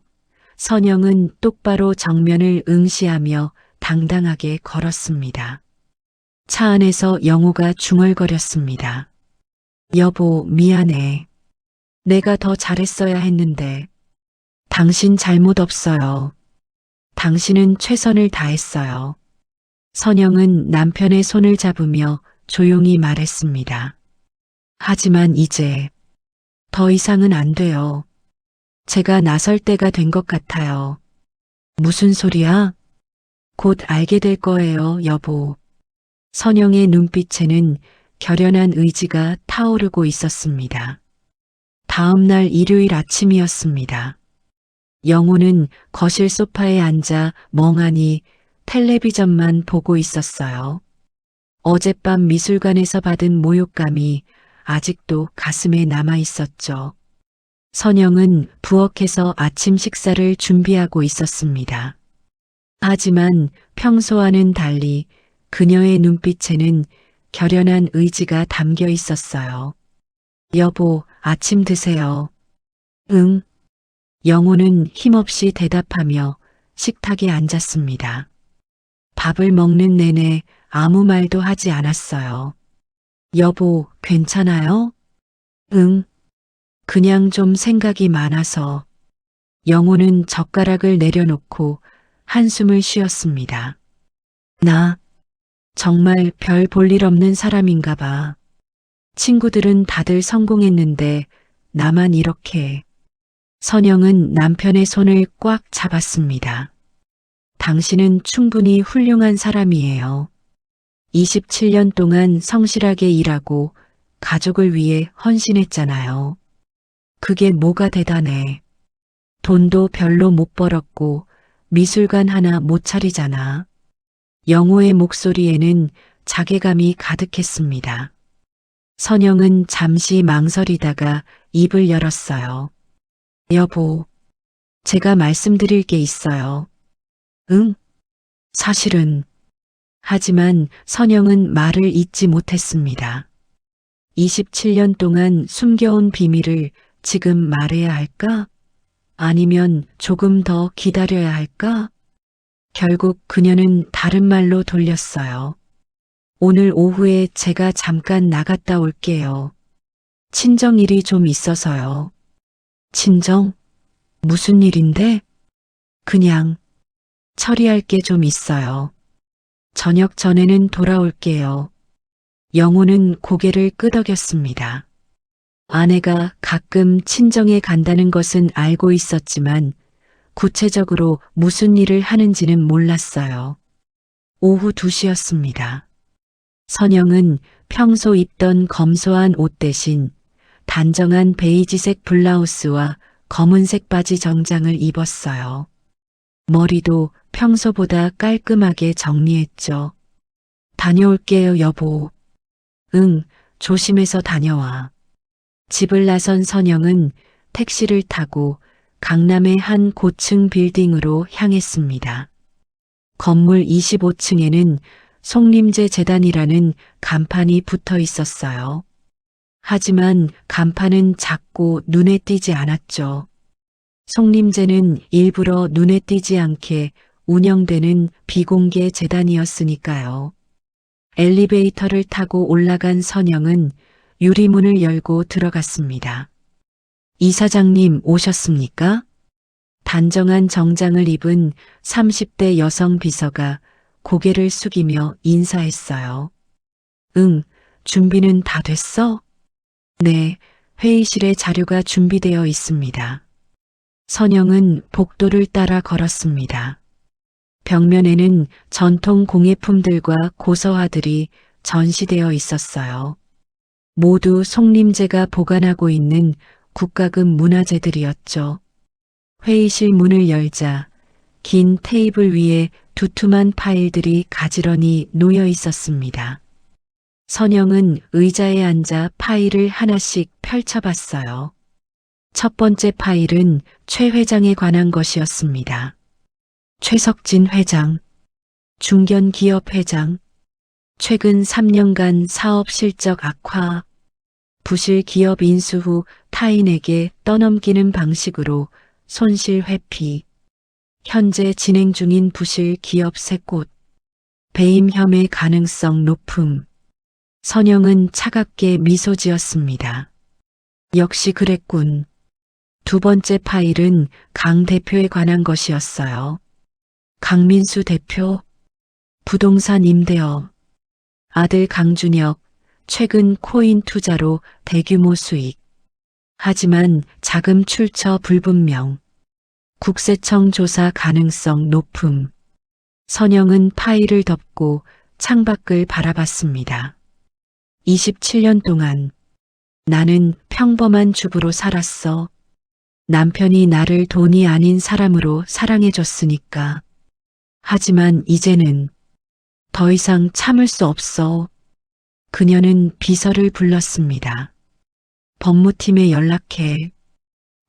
[SPEAKER 1] 선영은 똑바로 정면을 응시하며 당당하게 걸었습니다. 차 안에서 영호가 중얼거렸습니다. 여보, 미안해. 내가 더 잘했어야 했는데. 당신 잘못 없어요. 당신은 최선을 다했어요. 선영은 남편의 손을 잡으며 조용히 말했습니다. 하지만 이제 더 이상은 안 돼요. 제가 나설 때가 된 것 같아요. 무슨 소리야? 곧 알게 될 거예요, 여보. 선영의 눈빛에는 결연한 의지가 타오르고 있었습니다. 다음 날 일요일 아침이었습니다. 영호는 거실 소파에 앉아 멍하니 텔레비전만 보고 있었어요. 어젯밤 미술관에서 받은 모욕감이 아직도 가슴에 남아 있었죠. 선영은 부엌에서 아침 식사를 준비하고 있었습니다. 하지만 평소와는 달리 그녀의 눈빛에는 결연한 의지가 담겨 있었어요. 여보, 아침 드세요. 응. 영호는 힘없이 대답하며 식탁에 앉았습니다. 밥을 먹는 내내 아무 말도 하지 않았어요. 여보, 괜찮아요? 응. 그냥 좀 생각이 많아서. 영호는 젓가락을 내려놓고 한숨을 쉬었습니다. 나 정말 별 볼 일 없는 사람인가 봐. 친구들은 다들 성공했는데 나만 이렇게. 선영은 남편의 손을 꽉 잡았습니다. 당신은 충분히 훌륭한 사람이에요. 27년 동안 성실하게 일하고 가족을 위해 헌신했잖아요. 그게 뭐가 대단해. 돈도 별로 못 벌었고 미술관 하나 못 차리잖아. 영호의 목소리에는 자괴감이 가득했습니다. 선영은 잠시 망설이다가 입을 열었어요. 여보, 제가 말씀드릴 게 있어요. 응? 사실은. 하지만 선영은 말을 잇지 못했습니다. 27년 동안 숨겨온 비밀을 지금 말해야 할까? 아니면 조금 더 기다려야 할까? 결국 그녀는 다른 말로 돌렸어요. 오늘 오후에 제가 잠깐 나갔다 올게요. 친정 일이 좀 있어서요. 친정? 무슨 일인데? 그냥 처리할 게 좀 있어요. 저녁 전에는 돌아올게요. 영호는 고개를 끄덕였습니다. 아내가 가끔 친정에 간다는 것은 알고 있었지만 구체적으로 무슨 일을 하는지는 몰랐어요. 오후 2시였습니다. 선영은 평소 입던 검소한 옷 대신 단정한 베이지색 블라우스와 검은색 바지 정장을 입었어요. 머리도 평소보다 깔끔하게 정리했죠. 다녀올게요, 여보. 응, 조심해서 다녀와. 집을 나선 선영은 택시를 타고 강남의 한 고층 빌딩으로 향했습니다. 건물 25층에는 송림제 재단이라는 간판이 붙어 있었어요. 하지만 간판은 작고 눈에 띄지 않았죠. 송림제는 일부러 눈에 띄지 않게 운영되는 비공개 재단이었으니까요. 엘리베이터를 타고 올라간 선영은 유리문을 열고 들어갔습니다. 이사장님 오셨습니까? 단정한 정장을 입은 30대 여성 비서가 고개를 숙이며 인사했어요. 응, 준비는 다 됐어? 네, 회의실에 자료가 준비되어 있습니다. 선영은 복도를 따라 걸었습니다. 벽면에는 전통 공예품들과 고서화들이 전시되어 있었어요. 모두 송림제가 보관하고 있는 국가급 문화재들이었죠. 회의실 문을 열자 긴 테이블 위에 두툼한 파일들이 가지런히 놓여 있었습니다. 선영은 의자에 앉아 파일을 하나씩 펼쳐봤어요. 첫 번째 파일은 최 회장에 관한 것이었습니다. 최석진 회장, 중견기업 회장, 최근 3년간 사업 실적 악화, 부실 기업 인수 후 타인에게 떠넘기는 방식으로 손실 회피, 현재 진행 중인 부실 기업 3곳, 배임 혐의 가능성 높음. 선영은 차갑게 미소 지었습니다. 역시 그랬군. 두 번째 파일은 강 대표에 관한 것이었어요. 강민수 대표, 부동산 임대업, 아들 강준혁, 최근 코인 투자로 대규모 수익. 하지만 자금 출처 불분명. 국세청 조사 가능성 높음. 선영은 파일을 덮고 창밖을 바라봤습니다. 27년 동안 나는 평범한 주부로 살았어. 남편이 나를 돈이 아닌 사람으로 사랑해줬으니까. 하지만 이제는 더 이상 참을 수 없어. 그녀는 비서를 불렀습니다. 법무팀에 연락해.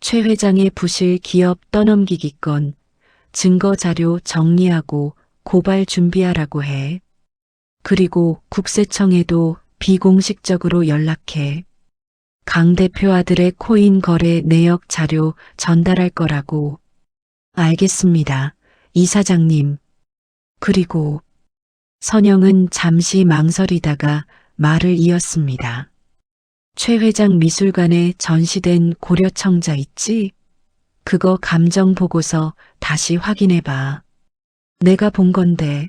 [SPEAKER 1] 최 회장의 부실 기업 떠넘기기 건 증거 자료 정리하고 고발 준비하라고 해. 그리고 국세청에도 비공식적으로 연락해. 강 대표 아들의 코인 거래 내역 자료 전달할 거라고. 알겠습니다, 이사장님. 그리고 선영은 잠시 망설이다가 말을 이었습니다. 최 회장 미술관에 전시된 고려청자 있지? 그거 감정 보고서 다시 확인해봐. 내가 본 건데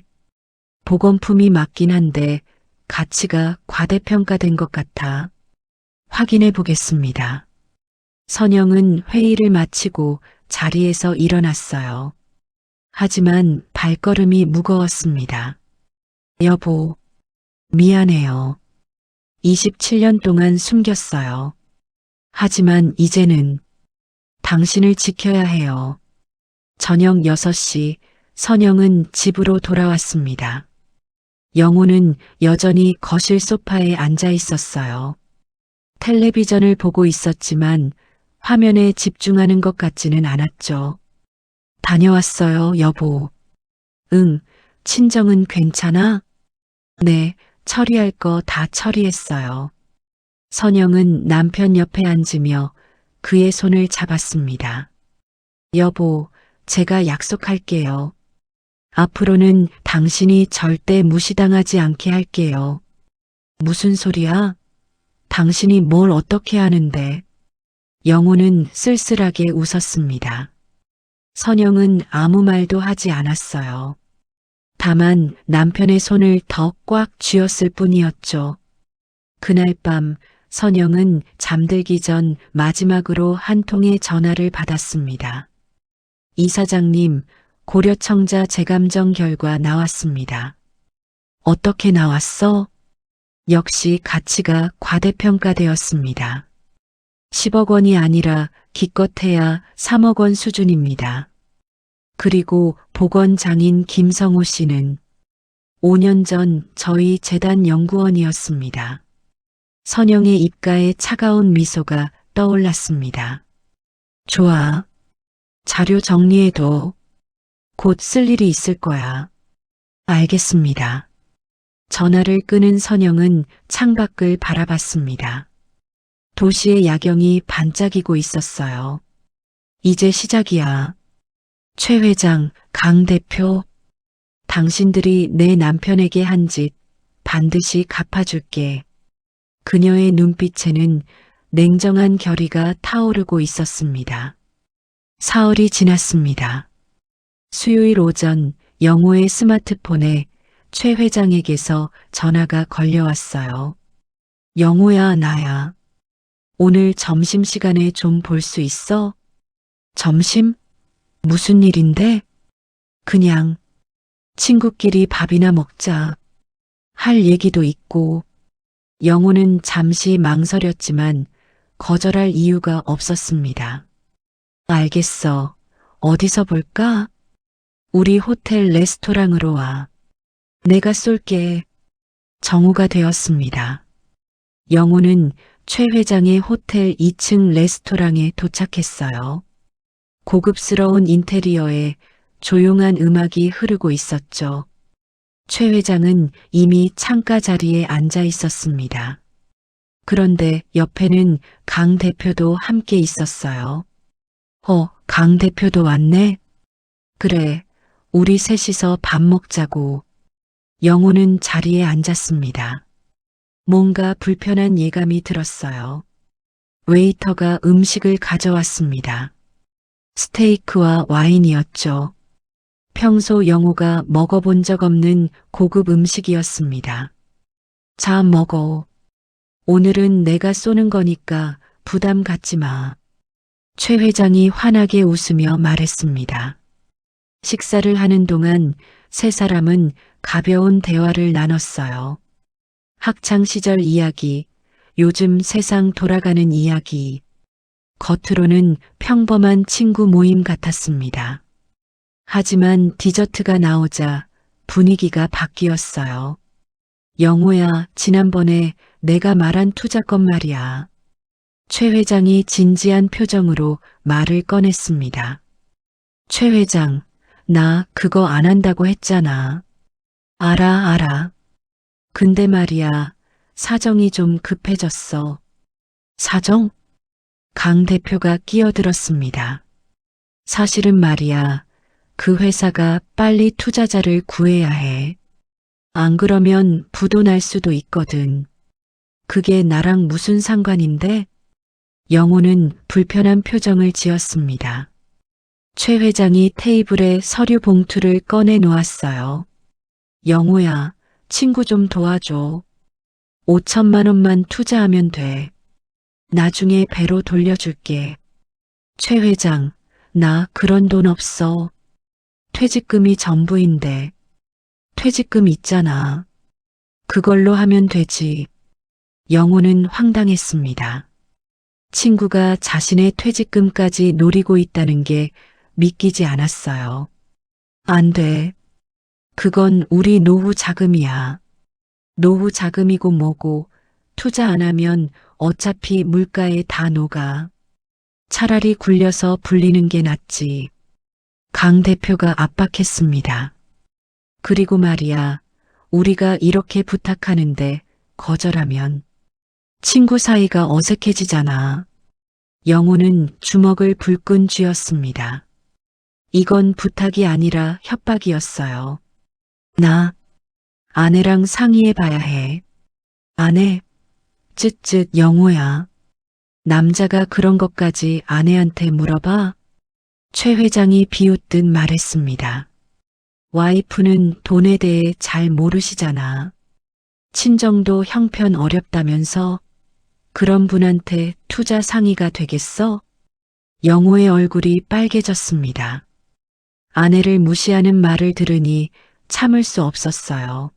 [SPEAKER 1] 복원품이 맞긴 한데 가치가 과대평가된 것 같아. 확인해 보겠습니다. 선영은 회의를 마치고 자리에서 일어났어요. 하지만 발걸음이 무거웠습니다. 여보, 미안해요. 27년 동안 숨겼어요. 하지만 이제는 당신을 지켜야 해요. 저녁 6시 선영은 집으로 돌아왔습니다. 영호는 여전히 거실 소파에 앉아 있었어요. 텔레비전을 보고 있었지만 화면에 집중하는 것 같지는 않았죠. 다녀왔어요, 여보. 응, 친정은 괜찮아? 네, 처리할 거 다 처리했어요. 선영은 남편 옆에 앉으며 그의 손을 잡았습니다. 여보, 제가 약속할게요. 앞으로는 당신이 절대 무시당하지 않게 할게요. 무슨 소리야? 당신이 뭘 어떻게 하는데? 영호는 쓸쓸하게 웃었습니다. 선영은 아무 말도 하지 않았어요. 다만 남편의 손을 더 꽉 쥐었을 뿐이었죠. 그날 밤 선영은 잠들기 전 마지막으로 한 통의 전화를 받았습니다. 이사장님, 고려청자 재감정 결과 나왔습니다. 어떻게 나왔어? 역시 가치가 과대평가되었습니다. 10억 원이 아니라 기껏해야 3억 원 수준입니다. 그리고 보건장인 김성호 씨는 5년 전 저희 재단 연구원이었습니다. 선영의 입가에 차가운 미소가 떠올랐습니다. 좋아. 자료 정리해둬. 곧 쓸 일이 있을 거야. 알겠습니다. 전화를 끊은 선영은 창밖을 바라봤습니다. 도시의 야경이 반짝이고 있었어요. 이제 시작이야. 최 회장, 강 대표, 당신들이 내 남편에게 한 짓 반드시 갚아줄게. 그녀의 눈빛에는 냉정한 결의가 타오르고 있었습니다. 사흘이 지났습니다. 수요일 오전 영호의 스마트폰에 최 회장에게서 전화가 걸려왔어요. 영호야, 나야. 오늘 점심시간에 좀 볼 수 있어? 점심? 무슨 일인데? 그냥 친구끼리 밥이나 먹자. 할 얘기도 있고. 영호는 잠시 망설였지만 거절할 이유가 없었습니다. 알겠어. 어디서 볼까? 우리 호텔 레스토랑으로 와. 내가 쏠게. 정오가 되었습니다. 영호는 최 회장의 호텔 2층 레스토랑에 도착했어요. 고급스러운 인테리어에 조용한 음악이 흐르고 있었죠. 최 회장은 이미 창가 자리에 앉아 있었습니다. 그런데 옆에는 강 대표도 함께 있었어요. 강 대표도 왔네? 그래, 우리 셋이서 밥 먹자고. 영호는 자리에 앉았습니다. 뭔가 불편한 예감이 들었어요. 웨이터가 음식을 가져왔습니다. 스테이크와 와인이었죠. 평소 영호가 먹어본 적 없는 고급 음식이었습니다. 자, 먹어. 오늘은 내가 쏘는 거니까 부담 갖지 마. 최 회장이 환하게 웃으며 말했습니다. 식사를 하는 동안 세 사람은 가벼운 대화를 나눴어요. 학창 시절 이야기, 요즘 세상 돌아가는 이야기. 겉으로는 평범한 친구 모임 같았습니다. 하지만 디저트가 나오자 분위기가 바뀌었어요. 영호야, 지난번에 내가 말한 투자건 말이야. 최 회장이 진지한 표정으로 말을 꺼냈습니다. 최 회장, 나 그거 안 한다고 했잖아. 알아. 근데 말이야, 사정이 좀 급해졌어. 사정? 강 대표가 끼어들었습니다. 사실은 말이야, 그 회사가 빨리 투자자를 구해야 해. 안 그러면 부도 날 수도 있거든. 그게 나랑 무슨 상관인데? 영호는 불편한 표정을 지었습니다. 최 회장이 테이블에 서류 봉투를 꺼내 놓았어요. 영호야, 친구 좀 도와줘. 5천만 원만 투자하면 돼. 나중에 배로 돌려줄게. 최 회장, 나 그런 돈 없어. 퇴직금이 전부인데. 퇴직금 있잖아. 그걸로 하면 되지. 영호는 황당했습니다. 친구가 자신의 퇴직금까지 노리고 있다는 게 믿기지 않았어요. 안 돼. 그건 우리 노후 자금이야. 노후 자금이고 뭐고 투자 안 하면 어차피 물가에 다 녹아. 차라리 굴려서 불리는 게 낫지. 강 대표가 압박했습니다. 그리고 말이야, 우리가 이렇게 부탁하는데 거절하면 친구 사이가 어색해지잖아. 영호는 주먹을 불끈 쥐었습니다. 이건 부탁이 아니라 협박이었어요. 나 아내랑 상의해 봐야 해. 아내? 쯧쯧 영호야. 남자가 그런 것까지 아내한테 물어봐? 최 회장이 비웃듯 말했습니다. 와이프는 돈에 대해 잘 모르시잖아. 친정도 형편 어렵다면서 그런 분한테 투자 상의가 되겠어? 영호의 얼굴이 빨개졌습니다. 아내를 무시하는 말을 들으니 참을 수 없었어요.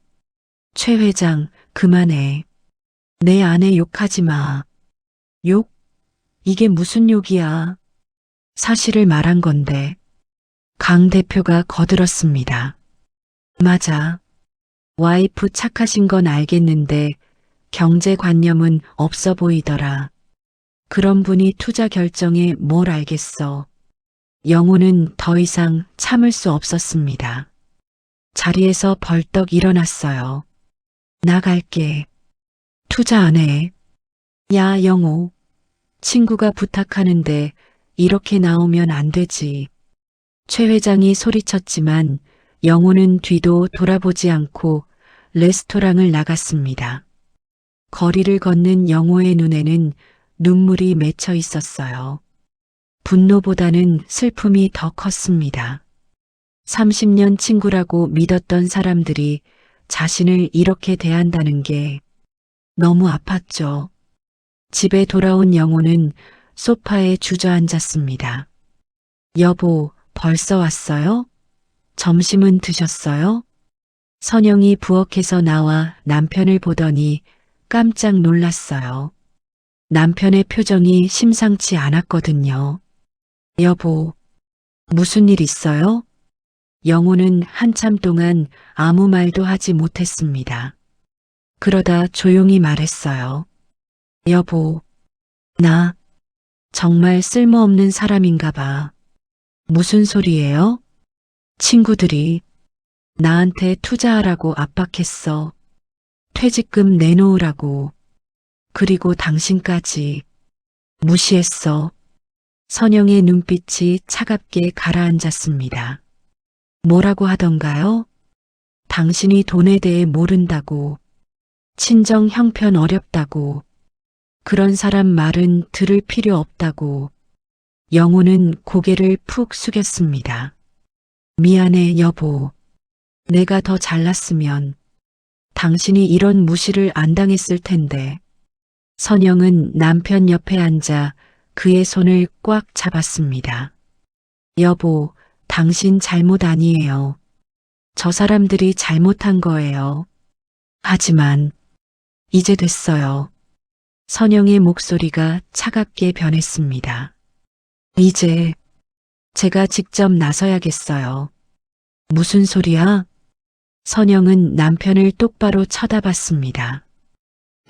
[SPEAKER 1] 최 회장, 그만해. 내 아내 욕하지 마. 욕? 이게 무슨 욕이야? 사실을 말한 건데. 강 대표가 거들었습니다. 맞아. 와이프 착하신 건 알겠는데 경제관념은 없어 보이더라. 그런 분이 투자 결정에 뭘 알겠어. 영호는 더 이상 참을 수 없었습니다. 자리에서 벌떡 일어났어요. 나갈게. 투자 안 해. 야, 영호. 친구가 부탁하는데 이렇게 나오면 안 되지. 최 회장이 소리쳤지만 영호는 뒤도 돌아보지 않고 레스토랑을 나갔습니다. 거리를 걷는 영호의 눈에는 눈물이 맺혀 있었어요. 분노보다는 슬픔이 더 컸습니다. 30년 친구라고 믿었던 사람들이 자신을 이렇게 대한다는 게 너무 아팠죠. 집에 돌아온 영호는 소파에 주저앉았습니다. 여보, 벌써 왔어요? 점심은 드셨어요? 선영이 부엌에서 나와 남편을 보더니 깜짝 놀랐어요. 남편의 표정이 심상치 않았거든요. 여보, 무슨 일 있어요? 영호는 한참 동안 아무 말도 하지 못했습니다. 그러다 조용히 말했어요. 여보, 나 정말 쓸모없는 사람인가 봐. 무슨 소리예요? 친구들이 나한테 투자하라고 압박했어. 퇴직금 내놓으라고. 그리고 당신까지 무시했어. 선영의 눈빛이 차갑게 가라앉았습니다. 뭐라고 하던가요? 당신이 돈에 대해 모른다고, 친정 형편 어렵다고, 그런 사람 말은 들을 필요 없다고. 영호는 고개를 푹 숙였습니다. 미안해, 여보. 내가 더 잘났으면 당신이 이런 무시를 안 당했을 텐데. 선영은 남편 옆에 앉아 그의 손을 꽉 잡았습니다. 여보, 당신 잘못 아니에요. 저 사람들이 잘못한 거예요. 하지만 이제 됐어요. 선영의 목소리가 차갑게 변했습니다. 이제 제가 직접 나서야겠어요. 무슨 소리야? 선영은 남편을 똑바로 쳐다봤습니다.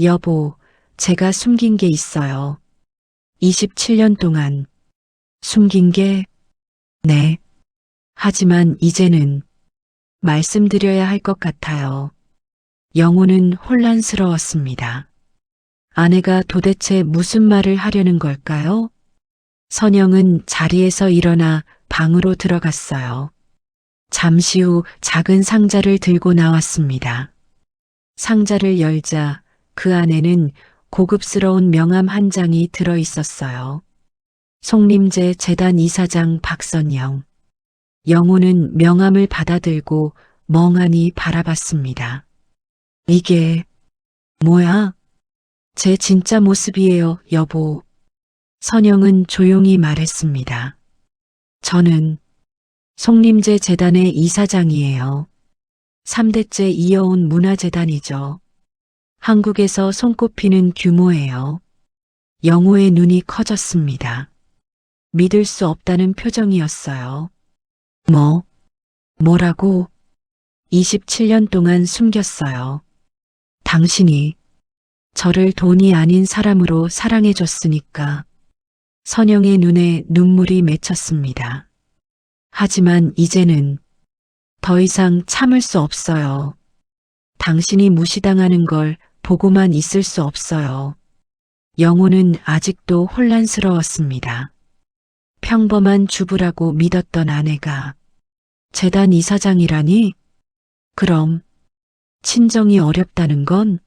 [SPEAKER 1] 여보, 제가 숨긴 게 있어요. 27년 동안 숨긴 게, 네. 하지만 이제는 말씀드려야 할 것 같아요. 영호는 혼란스러웠습니다. 아내가 도대체 무슨 말을 하려는 걸까요? 선영은 자리에서 일어나 방으로 들어갔어요. 잠시 후 작은 상자를 들고 나왔습니다. 상자를 열자 그 안에는 고급스러운 명함 한 장이 들어 있었어요. 송림제 재단 이사장 박선영. 영호는 명함을 받아들고 멍하니 바라봤습니다. 이게 뭐야? 제 진짜 모습이에요, 여보. 선영은 조용히 말했습니다. 저는 송림제 재단의 이사장이에요. 3대째 이어온 문화재단이죠. 한국에서 손꼽히는 규모예요. 영호의 눈이 커졌습니다. 믿을 수 없다는 표정이었어요. 뭐라고? 27년 동안 숨겼어요. 당신이 저를 돈이 아닌 사람으로 사랑해줬으니까. 선영의 눈에 눈물이 맺혔습니다. 하지만 이제는 더 이상 참을 수 없어요. 당신이 무시당하는 걸 보고만 있을 수 없어요. 영호는 아직도 혼란스러웠습니다. 평범한 주부라고 믿었던 아내가 재단 이사장이라니? 그럼 친정이 어렵다는 건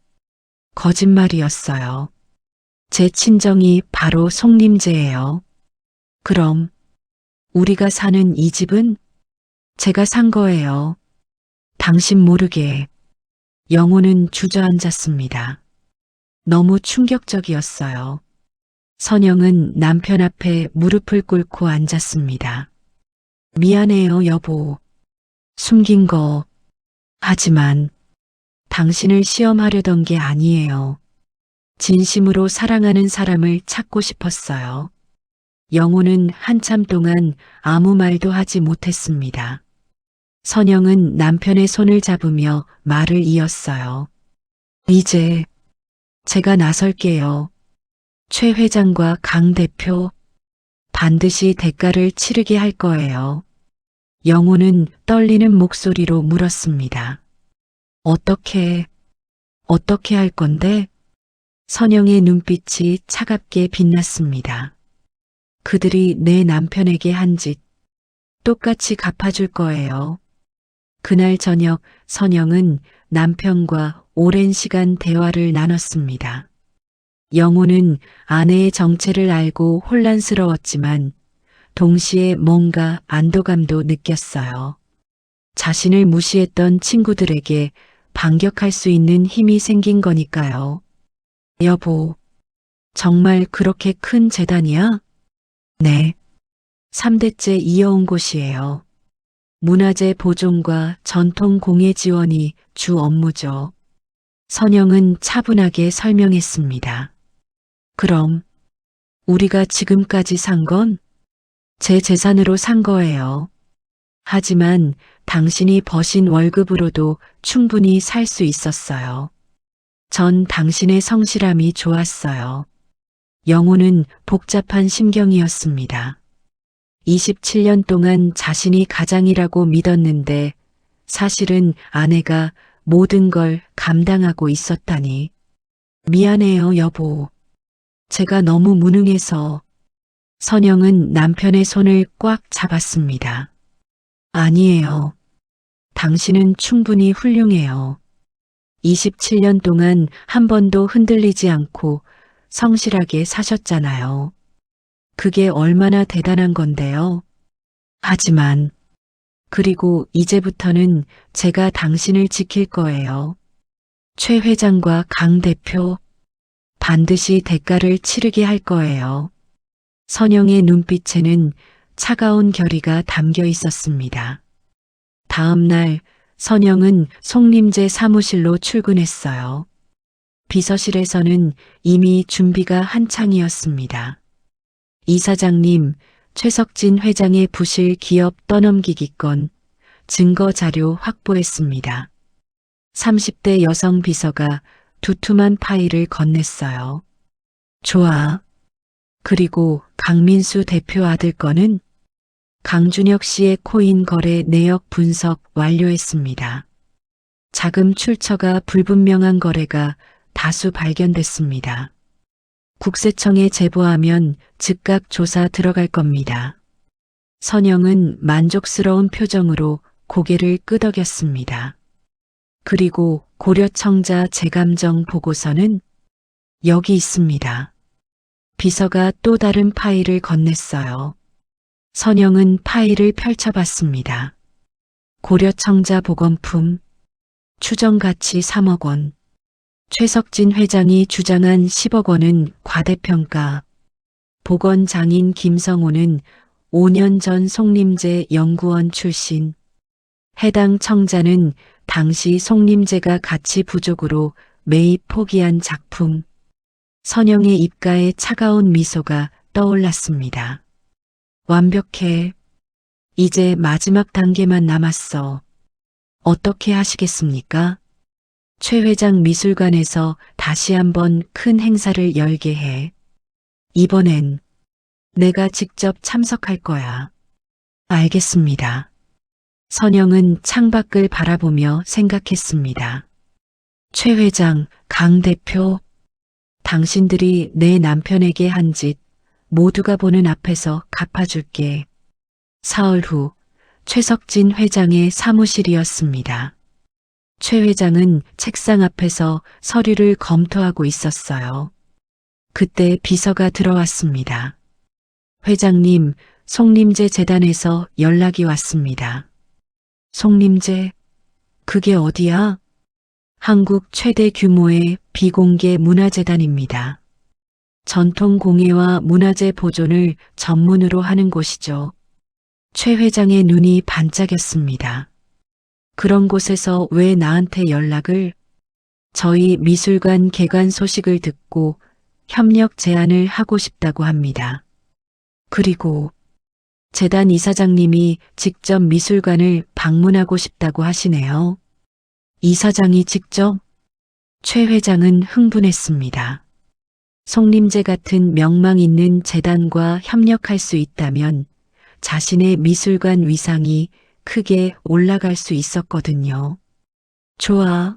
[SPEAKER 1] 거짓말이었어요. 제 친정이 바로 송림제예요. 그럼 우리가 사는 이 집은 제가 산 거예요. 당신 모르게. 영호는 주저앉았습니다. 너무 충격적이었어요. 선영은 남편 앞에 무릎을 꿇고 앉았습니다. 미안해요, 여보. 숨긴 거. 하지만 당신을 시험하려던 게 아니에요. 진심으로 사랑하는 사람을 찾고 싶었어요. 영호는 한참 동안 아무 말도 하지 못했습니다. 선영은 남편의 손을 잡으며 말을 이었어요. 이제 제가 나설게요. 최 회장과 강 대표, 반드시 대가를 치르게 할 거예요. 영호는 떨리는 목소리로 물었습니다. 어떻게 할 건데? 선영의 눈빛이 차갑게 빛났습니다. 그들이 내 남편에게 한 짓 똑같이 갚아줄 거예요. 그날 저녁 선영은 남편과 오랜 시간 대화를 나눴습니다. 영호는 아내의 정체를 알고 혼란스러웠지만 동시에 뭔가 안도감도 느꼈어요. 자신을 무시했던 친구들에게 반격할 수 있는 힘이 생긴 거니까요. 여보, 정말 그렇게 큰 재단이야? 네. 3대째 이어온 곳이에요. 문화재 보존과 전통 공예 지원이 주 업무죠. 선영은 차분하게 설명했습니다. 그럼 우리가 지금까지 산 건 제 재산으로 산 거예요. 하지만 당신이 버신 월급으로도 충분히 살 수 있었어요. 전 당신의 성실함이 좋았어요. 영호는 복잡한 심경이었습니다. 27년 동안 자신이 가장이라고 믿었는데 사실은 아내가 모든 걸 감당하고 있었다니. 미안해요, 여보. 제가 너무 무능해서. 선영은 남편의 손을 꽉 잡았습니다. 아니에요. 당신은 충분히 훌륭해요. 27년 동안 한 번도 흔들리지 않고 성실하게 사셨잖아요. 그게 얼마나 대단한 건데요. 하지만, 그리고 이제부터는 제가 당신을 지킬 거예요. 최 회장과 강 대표, 반드시 대가를 치르게 할 거예요. 선영의 눈빛에는 차가운 결의가 담겨 있었습니다. 다음 날 선영은 송림제 사무실로 출근했어요. 비서실에서는 이미 준비가 한창이었습니다. 이사장님, 최석진 회장의 부실 기업 떠넘기기 건 증거 자료 확보했습니다. 30대 여성 비서가 두툼한 파일을 건넸어요. 좋아. 그리고 강민수 대표 아들 건은 강준혁 씨의 코인 거래 내역 분석 완료했습니다. 자금 출처가 불분명한 거래가 다수 발견됐습니다. 국세청에 제보하면 즉각 조사 들어갈 겁니다. 선영은 만족스러운 표정으로 고개를 끄덕였습니다. 그리고 고려청자 재감정 보고서는 여기 있습니다. 비서가 또 다른 파일을 건넸어요. 선영은 파일을 펼쳐봤습니다. 고려청자 보건품, 추정가치 3억 원, 최석진 회장이 주장한 10억 원은 과대평가, 보건장인 김성호는 5년 전 송림제 연구원 출신, 해당 청자는 당시 송림제가 가치 부족으로 매입 포기한 작품, 선영의 입가에 차가운 미소가 떠올랐습니다. 완벽해. 이제 마지막 단계만 남았어. 어떻게 하시겠습니까? 최 회장 미술관에서 다시 한번 큰 행사를 열게 해. 이번엔 내가 직접 참석할 거야. 알겠습니다. 선영은 창밖을 바라보며 생각했습니다. 최 회장, 강 대표, 당신들이 내 남편에게 한 짓 모두가 보는 앞에서 갚아줄게. 사흘 후 최석진 회장의 사무실이었습니다. 최 회장은 책상 앞에서 서류를 검토하고 있었어요. 그때 비서가 들어왔습니다. 회장님, 송림제 재단에서 연락이 왔습니다. 송림제? 그게 어디야? 한국 최대 규모의 비공개 문화재단입니다. 전통 공예와 문화재 보존을 전문으로 하는 곳이죠. 최 회장의 눈이 반짝였습니다. 그런 곳에서 왜 나한테 연락을? 저희 미술관 개관 소식을 듣고 협력 제안을 하고 싶다고 합니다. 그리고 재단 이사장님이 직접 미술관을 방문하고 싶다고 하시네요. 이사장이 직접? 최 회장은 흥분했습니다. 송림제 같은 명망 있는 재단과 협력할 수 있다면 자신의 미술관 위상이 크게 올라갈 수 있었거든요. 좋아.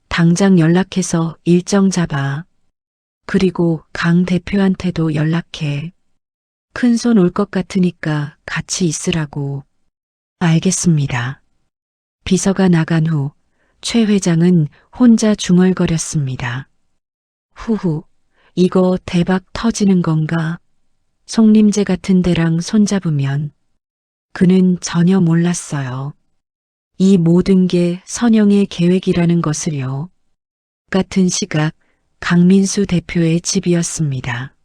[SPEAKER 1] 당장 연락해서 일정 잡아. 그리고 강 대표한테도 연락해. 큰손 올 것 같으니까 같이 있으라고. 알겠습니다. 비서가 나간 후 최 회장은 혼자 중얼거렸습니다. 후후, 이거 대박 터지는 건가? 송림제 같은 데랑 손잡으면. 그는 전혀 몰랐어요. 이 모든 게 선영의 계획이라는 것을요. 같은 시각 강민수 대표의 집이었습니다.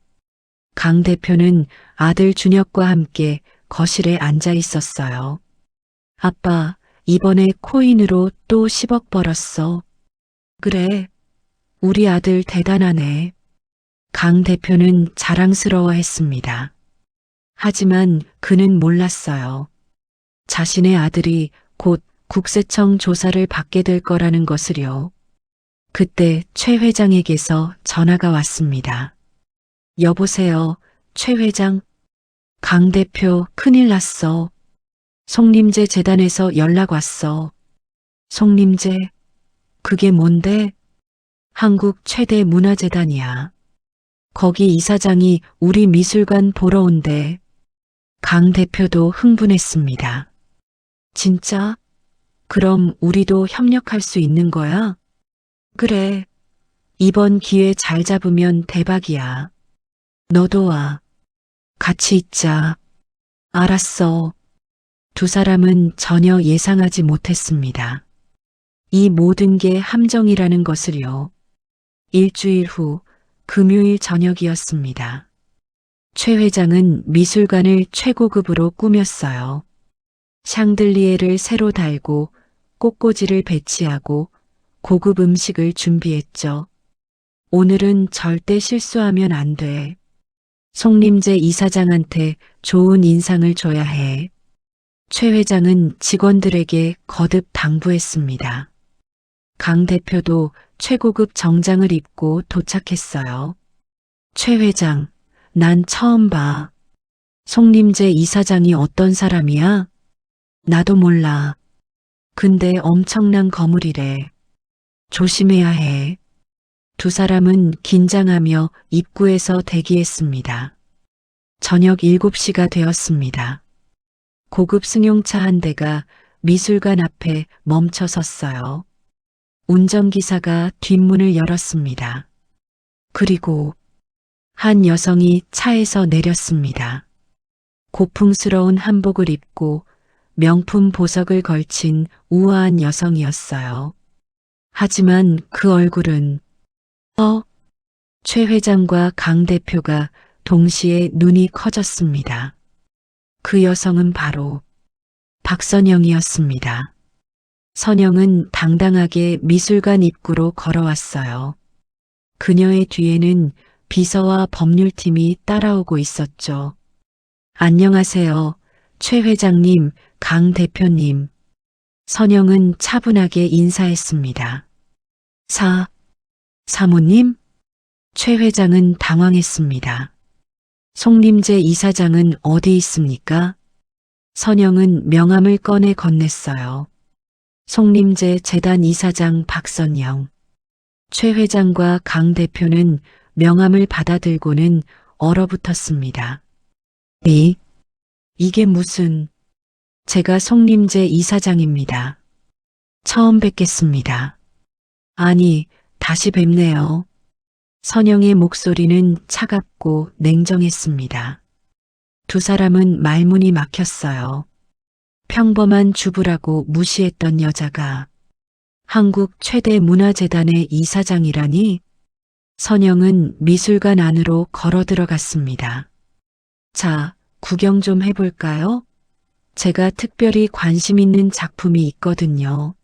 [SPEAKER 1] 강 대표는 아들 준혁과 함께 거실에 앉아 있었어요. 아빠, 이번에 코인으로 또 10억 벌었어. 그래, 우리 아들 대단하네. 강 대표는 자랑스러워했습니다. 하지만 그는 몰랐어요. 자신의 아들이 곧 국세청 조사를 받게 될 거라는 것을요. 그때 최 회장에게서 전화가 왔습니다. 여보세요, 최 회장. 강 대표, 큰일 났어. 송림제 재단에서 연락 왔어. 송림제? 그게 뭔데? 한국 최대 문화재단이야. 거기 이사장이 우리 미술관 보러 온대. 강 대표도 흥분했습니다. 진짜? 그럼 우리도 협력할 수 있는 거야? 그래. 이번 기회 잘 잡으면 대박이야. 너도 와. 같이 있자. 알았어. 두 사람은 전혀 예상하지 못했습니다. 이 모든 게 함정이라는 것을요. 일주일 후 금요일 저녁이었습니다. 최 회장은 미술관을 최고급으로 꾸몄어요. 샹들리에를 새로 달고 꽃꽂이를 배치하고 고급 음식을 준비했죠. 오늘은 절대 실수하면 안 돼. 송림재 이사장한테 좋은 인상을 줘야 해. 최 회장은 직원들에게 거듭 당부했습니다. 강 대표도 최고급 정장을 입고 도착했어요. 최 회장, 난 처음 봐. 송림재 이사장이 어떤 사람이야? 나도 몰라. 근데 엄청난 거물이래. 조심해야 해. 두 사람은 긴장하며 입구에서 대기했습니다. 저녁 7시가 되었습니다. 고급 승용차 한 대가 미술관 앞에 멈춰 섰어요. 운전기사가 뒷문을 열었습니다. 그리고 한 여성이 차에서 내렸습니다. 고풍스러운 한복을 입고 명품 보석을 걸친 우아한 여성이었어요. 하지만 그 얼굴은 최 회장과 강 대표가 동시에 눈이 커졌습니다. 그 여성은 바로 박선영이었습니다. 선영은 당당하게 미술관 입구로 걸어왔어요. 그녀의 뒤에는 비서와 법률팀이 따라오고 있었죠. 안녕하세요. 최 회장님, 강 대표님. 선영은 차분하게 인사했습니다. 사모님? 최 회장은 당황했습니다. 송림재 이사장은 어디 있습니까? 선영은 명함을 꺼내 건넸어요. 송림재 재단 이사장 박선영. 최 회장과 강 대표는 명함을 받아들고는 얼어붙었습니다. 이게 무슨... 제가 송림재 이사장입니다. 처음 뵙겠습니다. 아니, 다시 뵙네요. 선영의 목소리는 차갑고 냉정했습니다. 두 사람은 말문이 막혔어요. 평범한 주부라고 무시했던 여자가 한국 최대 문화재단의 이사장이라니? 선영은 미술관 안으로 걸어 들어갔습니다. 자, 구경 좀 해볼까요? 제가 특별히 관심 있는 작품이 있거든요.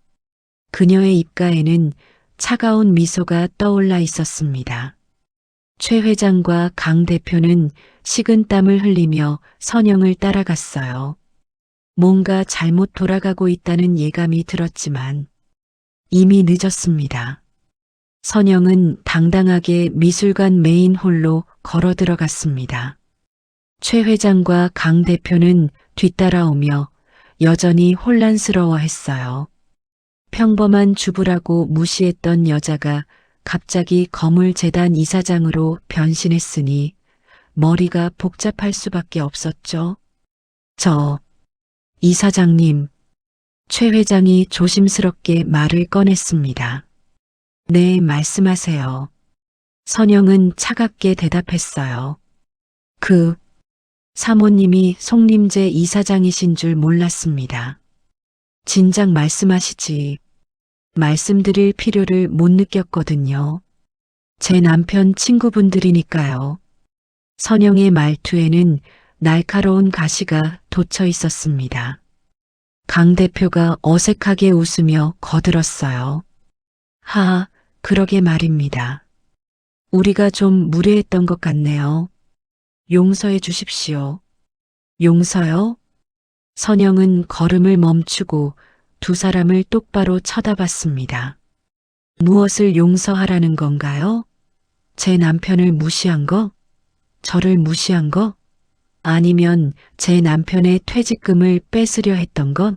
[SPEAKER 1] 그녀의 입가에는 차가운 미소가 떠올라 있었습니다. 최 회장과 강 대표는 식은땀을 흘리며 선영을 따라갔어요. 뭔가 잘못 돌아가고 있다는 예감이 들었지만 이미 늦었습니다. 선영은 당당하게 미술관 메인 홀로 걸어 들어갔습니다. 최 회장과 강 대표는 뒤따라오며 여전히 혼란스러워했어요. 평범한 주부라고 무시했던 여자가 갑자기 거물재단 이사장으로 변신했으니 머리가 복잡할 수밖에 없었죠. 이사장님, 최 회장이 조심스럽게 말을 꺼냈습니다. 네, 말씀하세요. 선영은 차갑게 대답했어요. 사모님이 송림재 이사장이신 줄 몰랐습니다. 진작 말씀하시지. 말씀드릴 필요를 못 느꼈거든요. 제 남편 친구분들이니까요. 선영의 말투에는 날카로운 가시가 돋쳐 있었습니다. 강 대표가 어색하게 웃으며 거들었어요. 그러게 말입니다. 우리가 좀 무례했던 것 같네요. 용서해 주십시오. 용서요? 선영은 걸음을 멈추고 두 사람을 똑바로 쳐다봤습니다. 무엇을 용서하라는 건가요? 제 남편을 무시한 거? 저를 무시한 거? 아니면 제 남편의 퇴직금을 뺏으려 했던 것?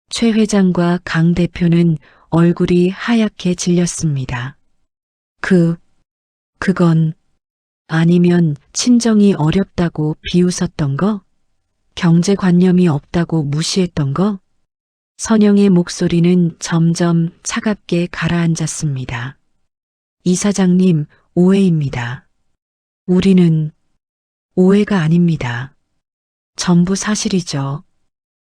[SPEAKER 1] 최 회장과 강 대표는 얼굴이 하얗게 질렸습니다. 그건 아니면 친정이 어렵다고 비웃었던 거? 경제관념이 없다고 무시했던 거? 선영의 목소리는 점점 차갑게 가라앉았습니다. 이사장님, 오해입니다. 우리는 오해가 아닙니다. 전부 사실이죠.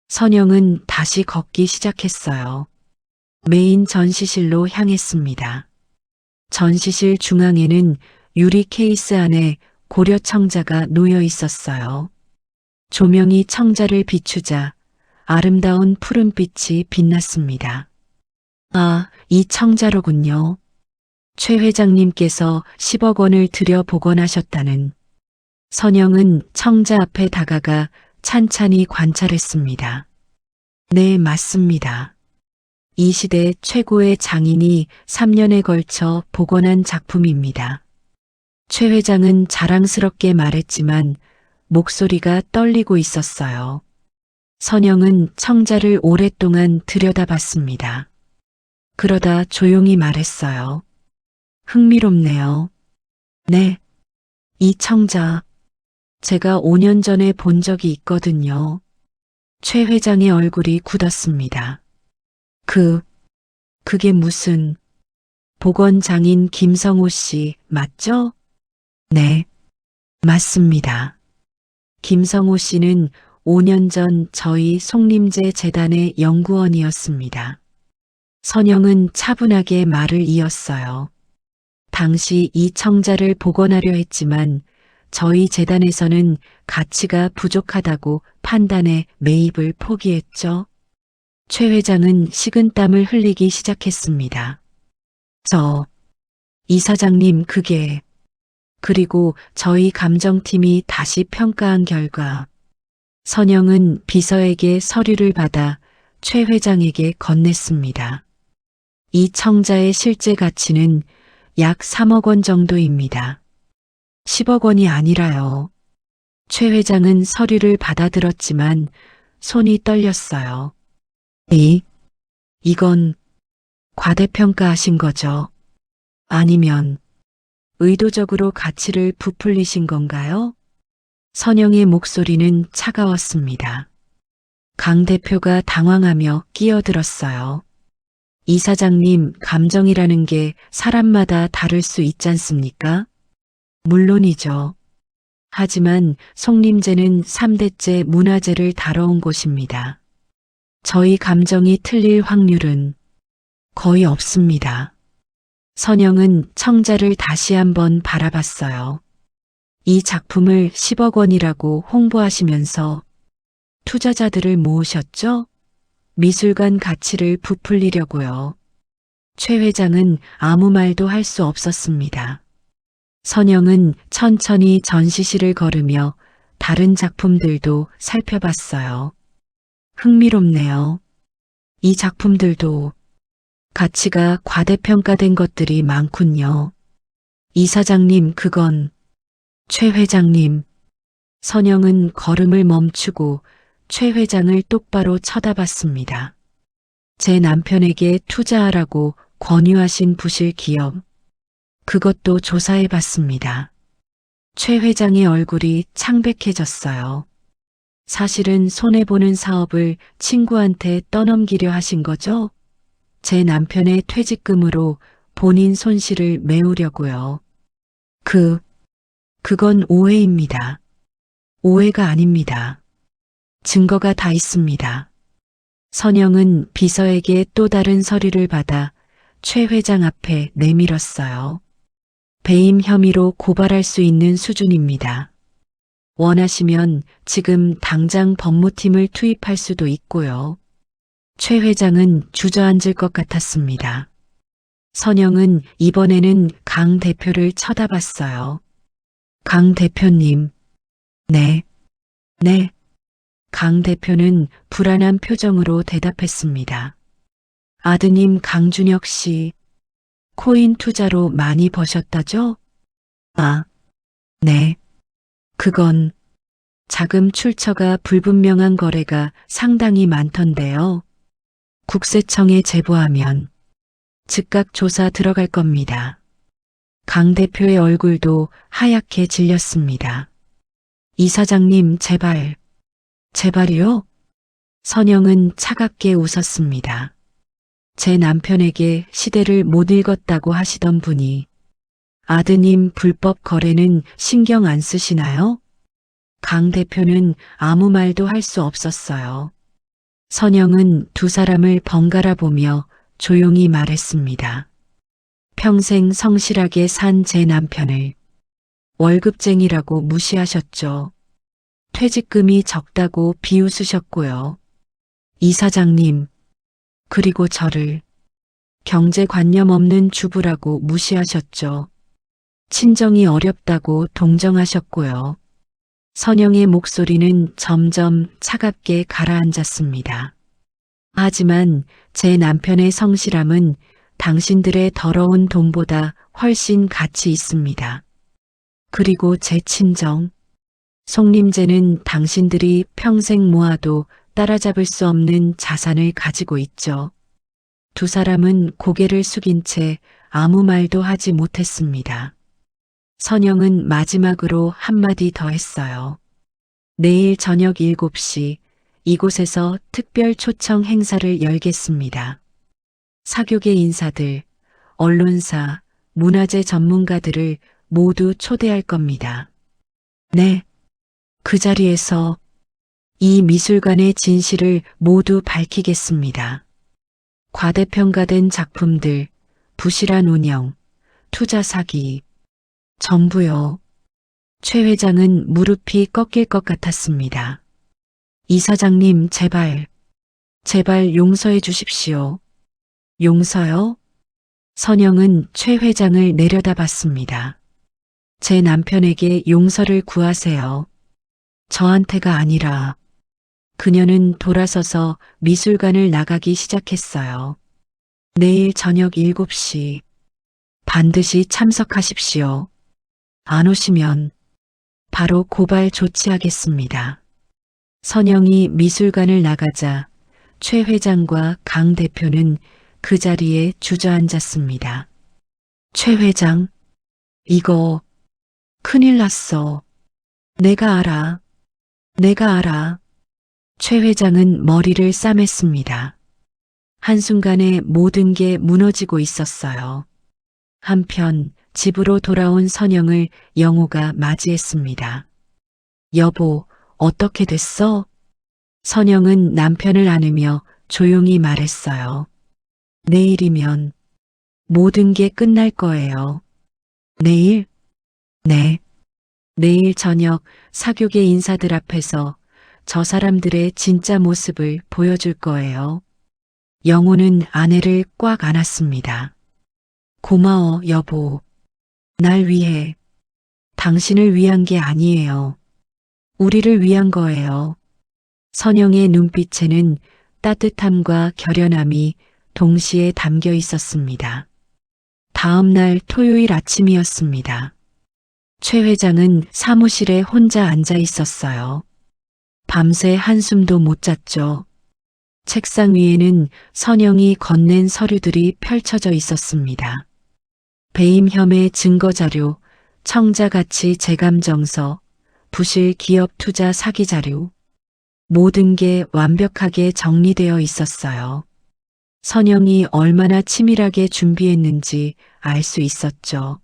[SPEAKER 1] 선영은 다시 걷기 시작했어요. 메인 전시실로 향했습니다. 전시실 중앙에는 유리 케이스 안에 고려 청자가 놓여 있었어요. 조명이 청자를 비추자 아름다운 푸른빛이 빛났습니다. 아, 이 청자로군요. 최 회장님께서 10억 원을 들여 복원하셨다는. 선영은 청자 앞에 다가가 찬찬히 관찰했습니다. 네, 맞습니다. 이 시대 최고의 장인이 3년에 걸쳐 복원한 작품입니다. 최 회장은 자랑스럽게 말했지만 목소리가 떨리고 있었어요. 선영은 청자를 오랫동안 들여다봤습니다. 그러다 조용히 말했어요. 흥미롭네요. 네, 이 청자, 제가 5년 전에 본 적이 있거든요. 최 회장의 얼굴이 굳었습니다. 그게 무슨, 복원 장인 김성호 씨 맞죠? 네, 맞습니다. 김성호 씨는 5년 전 저희 송림제 재단의 연구원이었습니다. 선영은 차분하게 말을 이었어요. 당시 이 청자를 복원하려 했지만 저희 재단에서는 가치가 부족하다고 판단해 매입을 포기했죠. 최 회장은 식은땀을 흘리기 시작했습니다. 이사장님 그리고 저희 감정팀이 다시 평가한 결과 선영은 비서에게 서류를 받아 최 회장에게 건넸습니다. 이 청자의 실제 가치는 약 3억 원 정도입니다. 10억 원이 아니라요. 최 회장은 서류를 받아들었지만 손이 떨렸어요. 이건 과대평가하신 거죠? 아니면 의도적으로 가치를 부풀리신 건가요? 선영의 목소리는 차가웠습니다. 강 대표가 당황하며 끼어들었어요. 이사장님, 감정이라는 게 사람마다 다를 수 있지 않습니까? 물론이죠. 하지만 송림제는 3대째 문화재를 다뤄온 곳입니다. 저희 감정이 틀릴 확률은 거의 없습니다. 선영은 청자를 다시 한번 바라봤어요. 이 작품을 10억 원이라고 홍보하시면서 투자자들을 모으셨죠? 미술관 가치를 부풀리려고요. 최 회장은 아무 말도 할 수 없었습니다. 선영은 천천히 전시실을 걸으며 다른 작품들도 살펴봤어요. 흥미롭네요. 이 작품들도 가치가 과대평가된 것들이 많군요. 이사장님, 그건 최 회장님. 선영은 걸음을 멈추고 최 회장을 똑바로 쳐다봤습니다. 제 남편에게 투자하라고 권유하신 부실 기업. 그것도 조사해봤습니다. 최 회장의 얼굴이 창백해졌어요. 사실은 손해보는 사업을 친구한테 떠넘기려 하신 거죠? 제 남편의 퇴직금으로 본인 손실을 메우려고요. 그건 오해입니다. 오해가 아닙니다. 증거가 다 있습니다. 선영은 비서에게 또 다른 서류를 받아 최 회장 앞에 내밀었어요. 배임 혐의로 고발할 수 있는 수준입니다. 원하시면 지금 당장 법무팀을 투입할 수도 있고요. 최 회장은 주저앉을 것 같았습니다. 선영은 이번에는 강 대표를 쳐다봤어요. 강 대표님. 네. 강 대표는 불안한 표정으로 대답했습니다. 아드님 강준혁 씨, 코인 투자로 많이 버셨다죠? 아, 네. 그건 자금 출처가 불분명한 거래가 상당히 많던데요. 국세청에 제보하면 즉각 조사 들어갈 겁니다. 강 대표의 얼굴도 하얗게 질렸습니다. 이사장님, 제발이요? 선영은 차갑게 웃었습니다. 제 남편에게 시대를 못 읽었다고 하시던 분이 아드님 불법 거래는 신경 안 쓰시나요? 강 대표는 아무 말도 할 수 없었어요. 선영은 두 사람을 번갈아 보며 조용히 말했습니다. 평생 성실하게 산 제 남편을 월급쟁이라고 무시하셨죠. 퇴직금이 적다고 비웃으셨고요. 이사장님, 그리고 저를 경제관념 없는 주부라고 무시하셨죠. 친정이 어렵다고 동정하셨고요. 선영의 목소리는 점점 차갑게 가라앉았습니다. 하지만 제 남편의 성실함은 당신들의 더러운 돈보다 훨씬 가치 있습니다. 그리고 제 친정, 송림제는 당신들이 평생 모아도 따라잡을 수 없는 자산을 가지고 있죠. 두 사람은 고개를 숙인 채 아무 말도 하지 못했습니다. 선영은 마지막으로 한마디 더 했어요. 내일 저녁 7시 이곳에서 특별 초청 행사를 열겠습니다. 사교계 인사들, 언론사, 문화재 전문가들을 모두 초대할 겁니다. 네, 그 자리에서 이 미술관의 진실을 모두 밝히겠습니다. 과대평가된 작품들, 부실한 운영, 투자 사기, 전부요. 최 회장은 무릎이 꺾일 것 같았습니다. 이사장님, 제발 용서해 주십시오. 용서요? 선영은 최 회장을 내려다봤습니다. 제 남편에게 용서를 구하세요. 저한테가 아니라. 그녀는 돌아서서 미술관을 나가기 시작했어요. 내일 저녁 7시 반드시 참석하십시오. 안 오시면 바로 고발 조치하겠습니다. 선영이 미술관을 나가자 최 회장과 강 대표는 그 자리에 주저앉았습니다. 최 회장, 이거 큰일 났어. 내가 알아. 최 회장은 머리를 싸맸습니다. 한순간에 모든 게 무너지고 있었어요. 한편 집으로 돌아온 선영을 영호가 맞이했습니다. 여보, 어떻게 됐어? 선영은 남편을 안으며 조용히 말했어요. 내일이면 모든 게 끝날 거예요. 내일? 네. 내일 저녁 사교계 인사들 앞에서 저 사람들의 진짜 모습을 보여줄 거예요. 영호는 아내를 꽉 안았습니다. 고마워, 여보. 날 위해, 당신을 위한 게 아니에요. 우리를 위한 거예요. 선영의 눈빛에는 따뜻함과 결연함이 동시에 담겨 있었습니다. 다음 날 토요일 아침이었습니다. 최 회장은 사무실에 혼자 앉아 있었어요. 밤새 한숨도 못 잤죠. 책상 위에는 선영이 건넨 서류들이 펼쳐져 있었습니다. 배임 혐의 증거자료, 청자가치 재감정서, 부실 기업 투자 사기 자료. 모든 게 완벽하게 정리되어 있었어요. 선영이 얼마나 치밀하게 준비했는지 알 수 있었죠.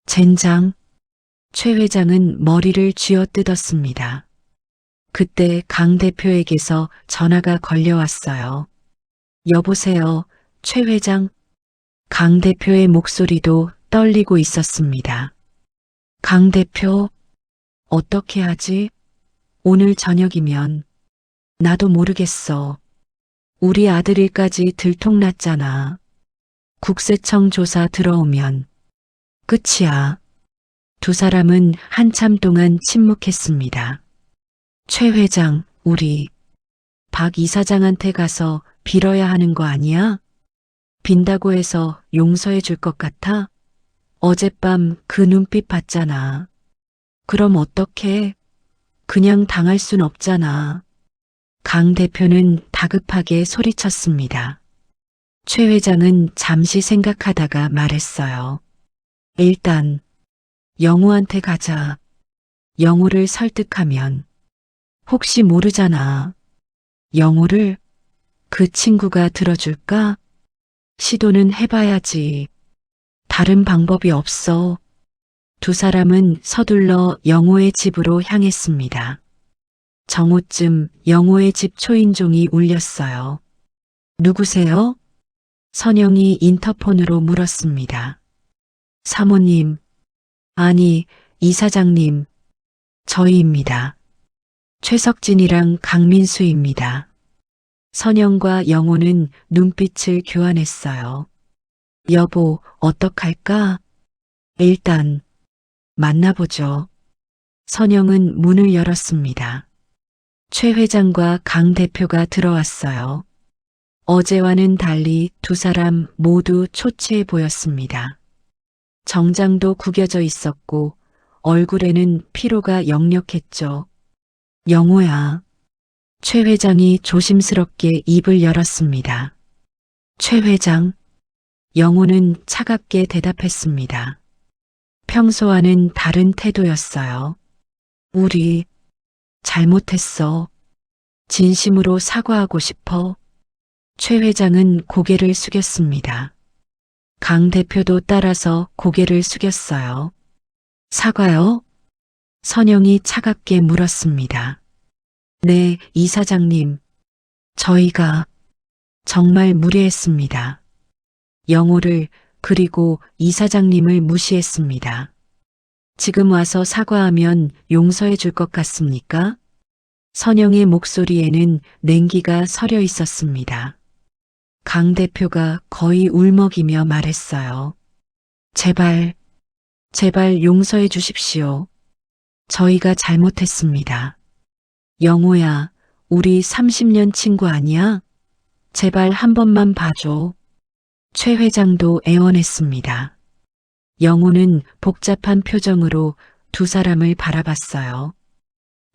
[SPEAKER 1] 젠장. 최 회장은 머리를 쥐어뜯었습니다. 그때 강 대표에게서 전화가 걸려왔어요. 여보세요, 최 회장. 강 대표의 목소리도 떨리고 있었습니다. 강 대표, 어떻게 하지? 오늘 저녁이면 나도 모르겠어. 우리 아들 일까지 들통났잖아. 국세청 조사 들어오면 끝이야. 두 사람은 한참 동안 침묵했습니다. 최 회장, 우리 박 이사장한테 가서 빌어야 하는 거 아니야? 빈다고 해서 용서해 줄 것 같아? 어젯밤 그 눈빛 봤잖아. 그럼 어떡해? 그냥 당할 순 없잖아. 강 대표는 다급하게 소리쳤습니다. 최 회장은 잠시 생각하다가 말했어요. 일단 영호한테 가자. 영호를 설득하면 혹시 모르잖아. 영호를 그 친구가 들어줄까? 시도는 해봐야지. 다른 방법이 없어. 두 사람은 서둘러 영호의 집으로 향했습니다. 정오쯤 영호의 집 초인종이 울렸어요. 누구세요? 선영이 인터폰으로 물었습니다. 사모님, 아니, 이사장님, 저희입니다. 최석진이랑 강민수입니다. 선영과 영호는 눈빛을 교환했어요. 여보, 어떡할까? 일단, 만나보죠. 선영은 문을 열었습니다. 최 회장과 강 대표가 들어왔어요. 어제와는 달리 두 사람 모두 초췌해 보였습니다. 정장도 구겨져 있었고 얼굴에는 피로가 역력했죠. 영호야. 최 회장이 조심스럽게 입을 열었습니다. 최 회장. 영호는 차갑게 대답했습니다. 평소와는 다른 태도였어요. 우리 잘못했어. 진심으로 사과하고 싶어. 최 회장은 고개를 숙였습니다. 강 대표도 따라서 고개를 숙였어요. 사과요? 선영이 차갑게 물었습니다. 네, 이사장님. 저희가 정말 무례했습니다. 영호를 그리고 이사장님을 무시했습니다. 지금 와서 사과하면 용서해 줄 것 같습니까? 선영의 목소리에는 냉기가 서려 있었습니다. 강 대표가 거의 울먹이며 말했어요. 제발, 제발 용서해 주십시오. 저희가 잘못했습니다. 영호야, 우리 30년 친구 아니야? 제발 한 번만 봐줘. 최 회장도 애원했습니다. 영호는 복잡한 표정으로 두 사람을 바라봤어요.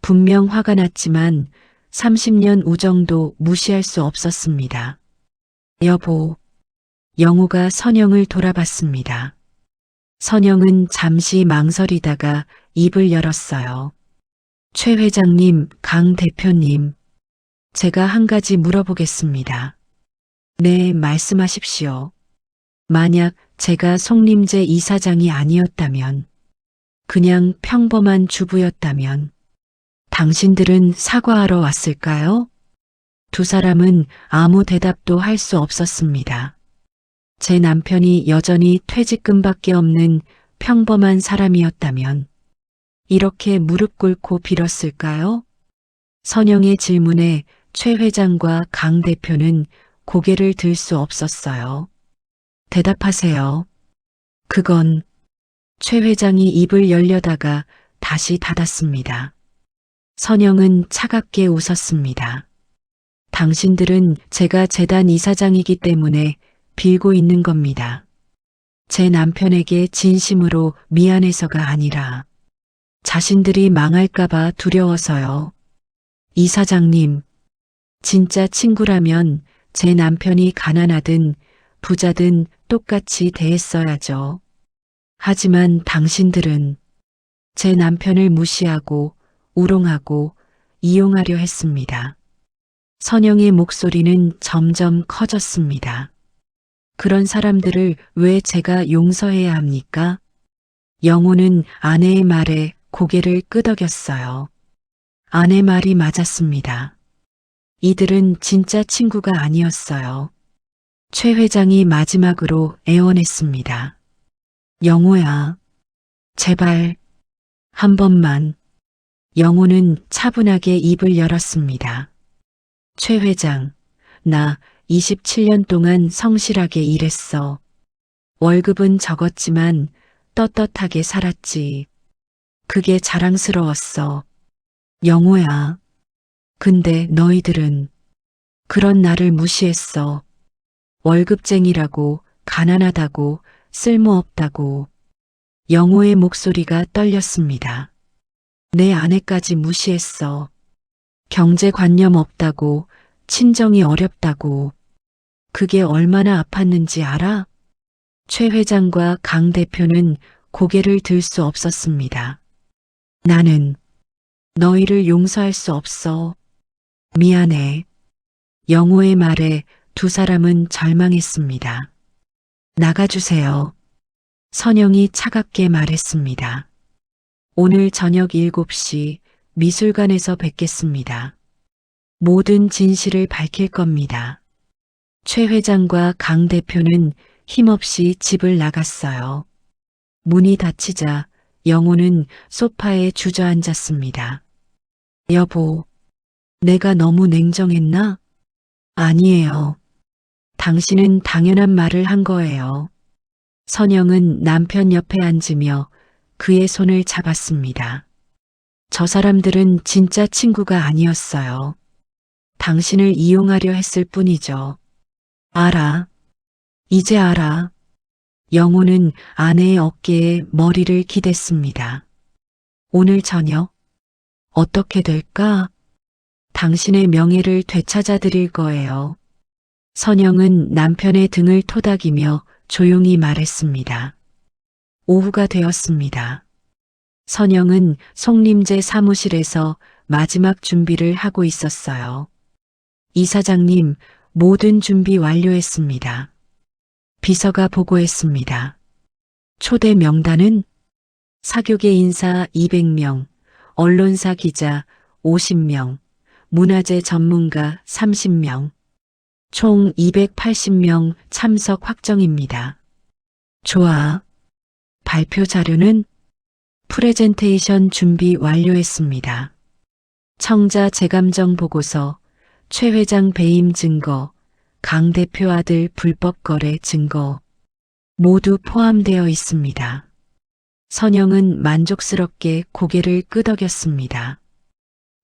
[SPEAKER 1] 분명 화가 났지만 30년 우정도 무시할 수 없었습니다. 여보, 영호가 선영을 돌아봤습니다. 선영은 잠시 망설이다가 입을 열었어요. 최 회장님, 강 대표님, 제가 한 가지 물어보겠습니다. 네, 말씀하십시오. 만약 제가 송림제 이사장이 아니었다면, 그냥 평범한 주부였다면, 당신들은 사과하러 왔을까요? 두 사람은 아무 대답도 할 수 없었습니다. 제 남편이 여전히 퇴직금밖에 없는 평범한 사람이었다면, 이렇게 무릎 꿇고 빌었을까요? 선영의 질문에 최 회장과 강 대표는 고개를 들 수 없었어요. 대답하세요. 그건 최 회장이 입을 열려다가 다시 닫았습니다. 선영은 차갑게 웃었습니다. 당신들은 제가 재단 이사장이기 때문에 빌고 있는 겁니다. 제 남편에게 진심으로 미안해서가 아니라 자신들이 망할까봐 두려워서요. 이사장님, 진짜 친구라면 제 남편이 가난하든 부자든 똑같이 대했어야죠. 하지만 당신들은 제 남편을 무시하고 우롱하고 이용하려 했습니다. 선영의 목소리는 점점 커졌습니다. 그런 사람들을 왜 제가 용서해야 합니까? 영호는 아내의 말에 고개를 끄덕였어요. 아내 말이 맞았습니다. 이들은 진짜 친구가 아니었어요. 최 회장이 마지막으로 애원했습니다. 영호야, 제발, 한 번만. 영호는 차분하게 입을 열었습니다. 최 회장, 나 27년 동안 성실하게 일했어. 월급은 적었지만 떳떳하게 살았지. 그게 자랑스러웠어. 영호야. 근데 너희들은 그런 나를 무시했어. 월급쟁이라고, 가난하다고, 쓸모없다고. 영호의 목소리가 떨렸습니다. 내 아내까지 무시했어. 경제관념 없다고, 친정이 어렵다고. 그게 얼마나 아팠는지 알아? 최 회장과 강 대표는 고개를 들 수 없었습니다. 나는 너희를 용서할 수 없어. 미안해. 영호의 말에 두 사람은 절망했습니다. 나가주세요. 선영이 차갑게 말했습니다. 오늘 저녁 7시 미술관에서 뵙겠습니다. 모든 진실을 밝힐 겁니다. 최 회장과 강 대표는 힘없이 집을 나갔어요. 문이 닫히자 영호는 소파에 주저앉았습니다. 여보, 내가 너무 냉정했나? 아니에요. 당신은 당연한 말을 한 거예요. 선영은 남편 옆에 앉으며 그의 손을 잡았습니다. 저 사람들은 진짜 친구가 아니었어요. 당신을 이용하려 했을 뿐이죠. 알아. 이제 알아. 영호는 아내의 어깨에 머리를 기댔습니다. 오늘 저녁 어떻게 될까? 당신의 명예를 되찾아 드릴 거예요. 선영은 남편의 등을 토닥이며 조용히 말했습니다. 오후가 되었습니다. 선영은 송림제 사무실에서 마지막 준비를 하고 있었어요. 이사장님, 모든 준비 완료했습니다. 비서가 보고했습니다. 초대 명단은 사교계 인사 200명, 언론사 기자 50명, 문화재 전문가 30명, 총 280명 참석 확정입니다. 좋아. 발표 자료는 프레젠테이션 준비 완료했습니다. 청자 재감정 보고서, 최 회장 배임 증거, 강 대표 아들 불법 거래 증거 모두 포함되어 있습니다. 선영은 만족스럽게 고개를 끄덕였습니다.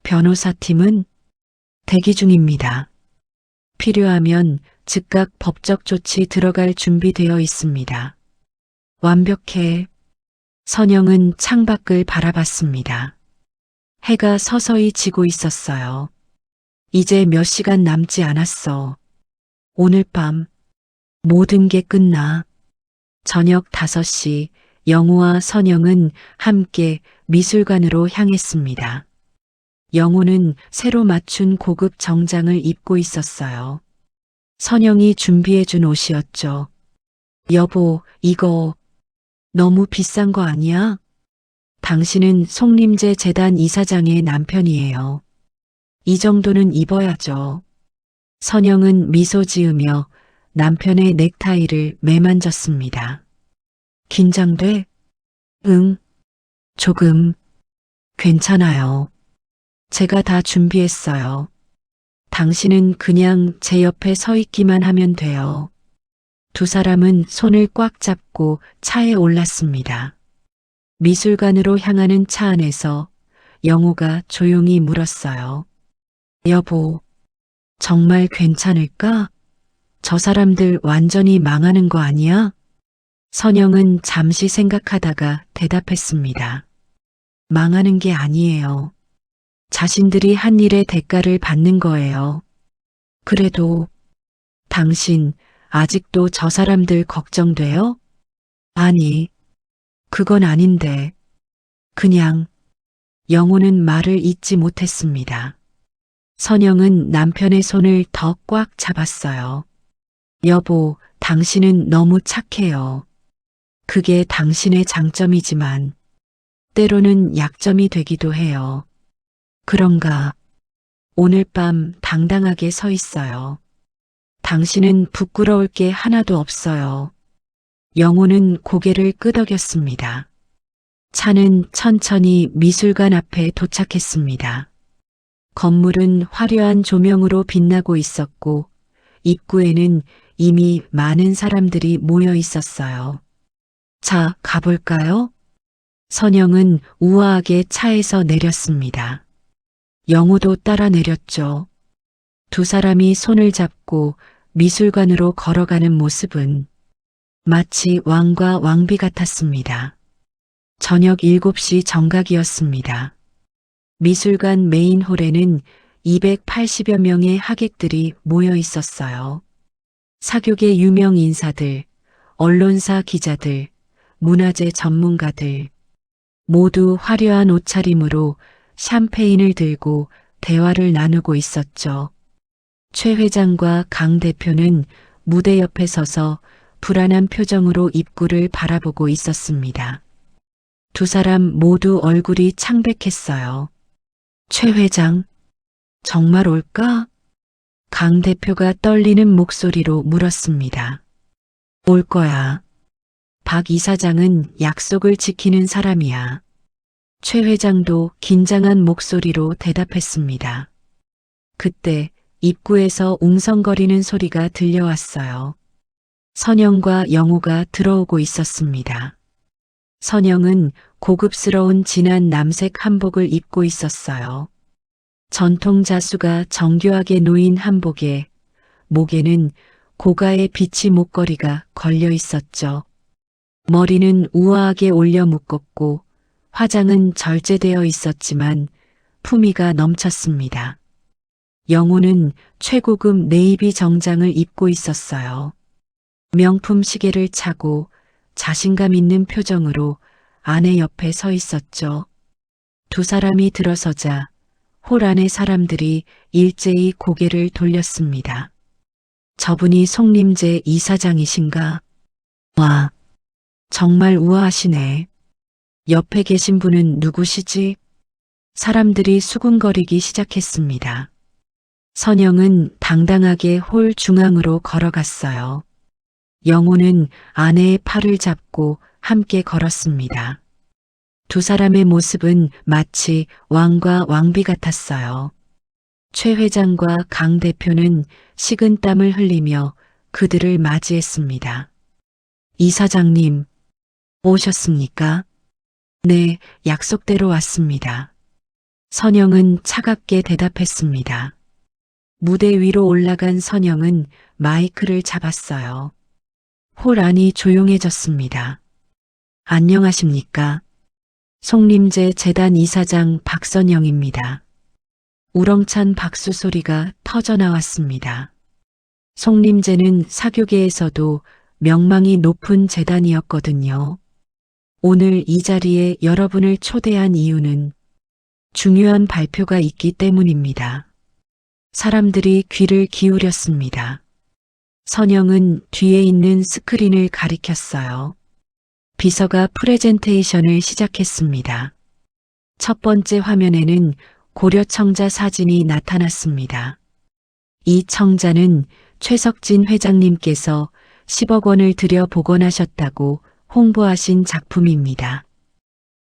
[SPEAKER 1] 변호사팀은 대기 중입니다. 필요하면 즉각 법적 조치 들어갈 준비되어 있습니다. 완벽해. 선영은 창밖을 바라봤습니다. 해가 서서히 지고 있었어요. 이제 몇 시간 남지 않았어. 오늘 밤 모든 게 끝나. 저녁 5시 영호와 선영은 함께 미술관으로 향했습니다. 영호는 새로 맞춘 고급 정장을 입고 있었어요. 선영이 준비해준 옷이었죠. 여보, 이거 너무 비싼 거 아니야? 당신은 송림제 재단 이사장의 남편이에요. 이 정도는 입어야죠. 선영은 미소 지으며 남편의 넥타이를 매만졌습니다. 긴장돼? 응, 조금. 괜찮아요. 제가 다 준비했어요. 당신은 그냥 제 옆에 서 있기만 하면 돼요. 두 사람은 손을 꽉 잡고 차에 올랐습니다. 미술관으로 향하는 차 안에서 영호가 조용히 물었어요. 여보, 정말 괜찮을까? 저 사람들 완전히 망하는 거 아니야? 선영은 잠시 생각하다가 대답했습니다. 망하는 게 아니에요. 자신들이 한 일의 대가를 받는 거예요. 그래도 당신 아직도 저 사람들 걱정돼요? 아니, 그건 아닌데. 그냥 영호는 말을 잇지 못했습니다. 선영은 남편의 손을 더 꽉 잡았어요. 여보, 당신은 너무 착해요. 그게 당신의 장점이지만 때로는 약점이 되기도 해요. 그런가? 오늘 밤 당당하게 서 있어요. 당신은 부끄러울 게 하나도 없어요. 영호는 고개를 끄덕였습니다. 차는 천천히 미술관 앞에 도착했습니다. 건물은 화려한 조명으로 빛나고 있었고 입구에는 이미 많은 사람들이 모여 있었어요. 자, 가볼까요? 선영은 우아하게 차에서 내렸습니다. 영호도 따라 내렸죠. 두 사람이 손을 잡고 미술관으로 걸어가는 모습은 마치 왕과 왕비 같았습니다. 저녁 7시 정각이었습니다. 미술관 메인 홀에는 280여 명의 하객들이 모여 있었어요. 사교계 유명 인사들, 언론사 기자들, 문화재 전문가들, 모두 화려한 옷차림으로 샴페인을 들고 대화를 나누고 있었죠. 최 회장과 강 대표는 무대 옆에 서서 불안한 표정으로 입구를 바라보고 있었습니다. 두 사람 모두 얼굴이 창백했어요. 최 회장, 정말 올까? 강 대표가 떨리는 목소리로 물었습니다. 올 거야. 박 이사장은 약속을 지키는 사람이야. 최 회장도 긴장한 목소리로 대답했습니다. 그때 입구에서 웅성거리는 소리가 들려왔어요. 선영과 영호가 들어오고 있었습니다. 선영은 고급스러운 진한 남색 한복을 입고 있었어요. 전통 자수가 정교하게 놓인 한복에 목에는 고가의 비치 목걸이가 걸려 있었죠. 머리는 우아하게 올려 묶었고 화장은 절제되어 있었지만 품위가 넘쳤습니다. 영호는 최고급 네이비 정장을 입고 있었어요. 명품 시계를 차고 자신감 있는 표정으로 아내 옆에 서 있었죠. 두 사람이 들어서자 홀 안의 사람들이 일제히 고개를 돌렸습니다. 저분이 송림제 이사장이신가? 와, 정말 우아하시네. 옆에 계신 분은 누구시지? 사람들이 수군거리기 시작했습니다. 선영은 당당하게 홀 중앙으로 걸어갔어요. 영호는 아내의 팔을 잡고 함께 걸었습니다. 두 사람의 모습은 마치 왕과 왕비 같았어요. 최 회장과 강 대표는 식은땀을 흘리며 그들을 맞이했습니다. 이사장님, 오셨습니까? 네, 약속대로 왔습니다. 선영은 차갑게 대답했습니다. 무대 위로 올라간 선영은 마이크를 잡았어요. 홀 안이 조용해졌습니다. 안녕하십니까? 송림제 재단 이사장 박선영입니다. 우렁찬 박수 소리가 터져나왔습니다. 송림제는 사교계에서도 명망이 높은 재단이었거든요. 오늘 이 자리에 여러분을 초대한 이유는 중요한 발표가 있기 때문입니다. 사람들이 귀를 기울였습니다. 선영은 뒤에 있는 스크린을 가리켰어요. 비서가 프레젠테이션을 시작했습니다. 첫 번째 화면에는 고려 청자 사진이 나타났습니다. 이 청자는 최석진 회장님께서 10억 원을 들여 복원하셨다고 홍보하신 작품입니다.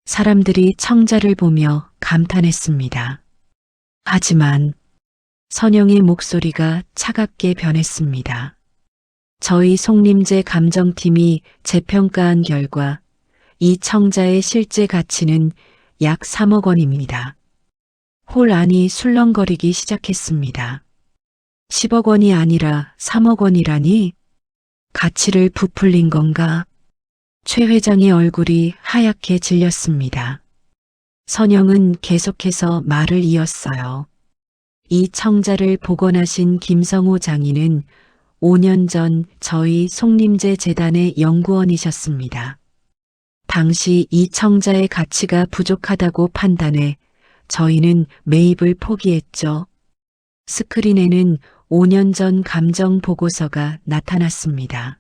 [SPEAKER 1] 사람들이 청자를 보며 감탄했습니다. 하지만 선영의 목소리가 차갑게 변했습니다. 저희 송림제 감정팀이 재평가한 결과 이 청자의 실제 가치는 약 3억 원입니다. 홀 안이 술렁거리기 시작했습니다. 10억 원이 아니라 3억 원이라니? 가치를 부풀린 건가? 최 회장의 얼굴이 하얗게 질렸습니다. 선영은 계속해서 말을 이었어요. 이 청자를 복원하신 김성호 장인은 5년 전 저희 송림제 재단의 연구원이셨습니다. 당시 이 청자의 가치가 부족하다고 판단해 저희는 매입을 포기했죠. 스크린에는 5년 전 감정 보고서가 나타났습니다.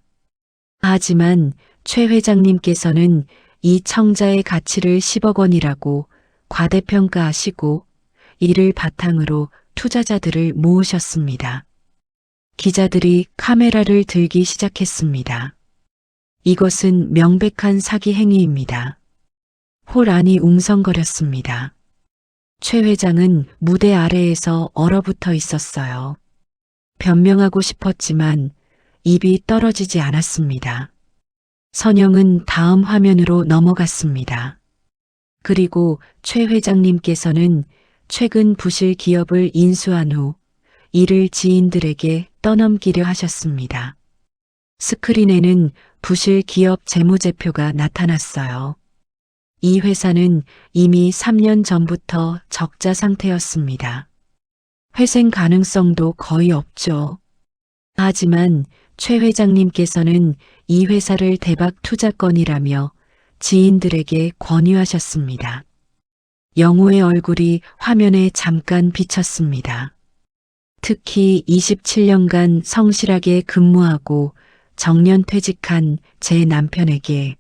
[SPEAKER 1] 하지만 최 회장님께서는 이 청자의 가치를 10억 원이라고 과대평가하시고 이를 바탕으로 투자자들을 모으셨습니다. 기자들이 카메라를 들기 시작했습니다. 이것은 명백한 사기 행위입니다. 홀 안이 웅성거렸습니다. 최 회장은 무대 아래에서 얼어붙어 있었어요. 변명하고 싶었지만 입이 떨어지지 않았습니다. 선영은 다음 화면으로 넘어갔습니다. 그리고 최 회장님께서는 최근 부실 기업을 인수한 후 이를 지인들에게 떠넘기려 하셨습니다. 스크린에는 부실 기업 재무제표가 나타났어요. 이 회사는 이미 3년 전부터 적자 상태였습니다. 회생 가능성도 거의 없죠. 하지만 최 회장님께서는 이 회사를 대박 투자건이라며 지인들에게 권유하셨습니다. 영호의 얼굴이 화면에 잠깐 비쳤습니다. 특히 27년간 성실하게 근무하고 정년 퇴직한 제 남편에게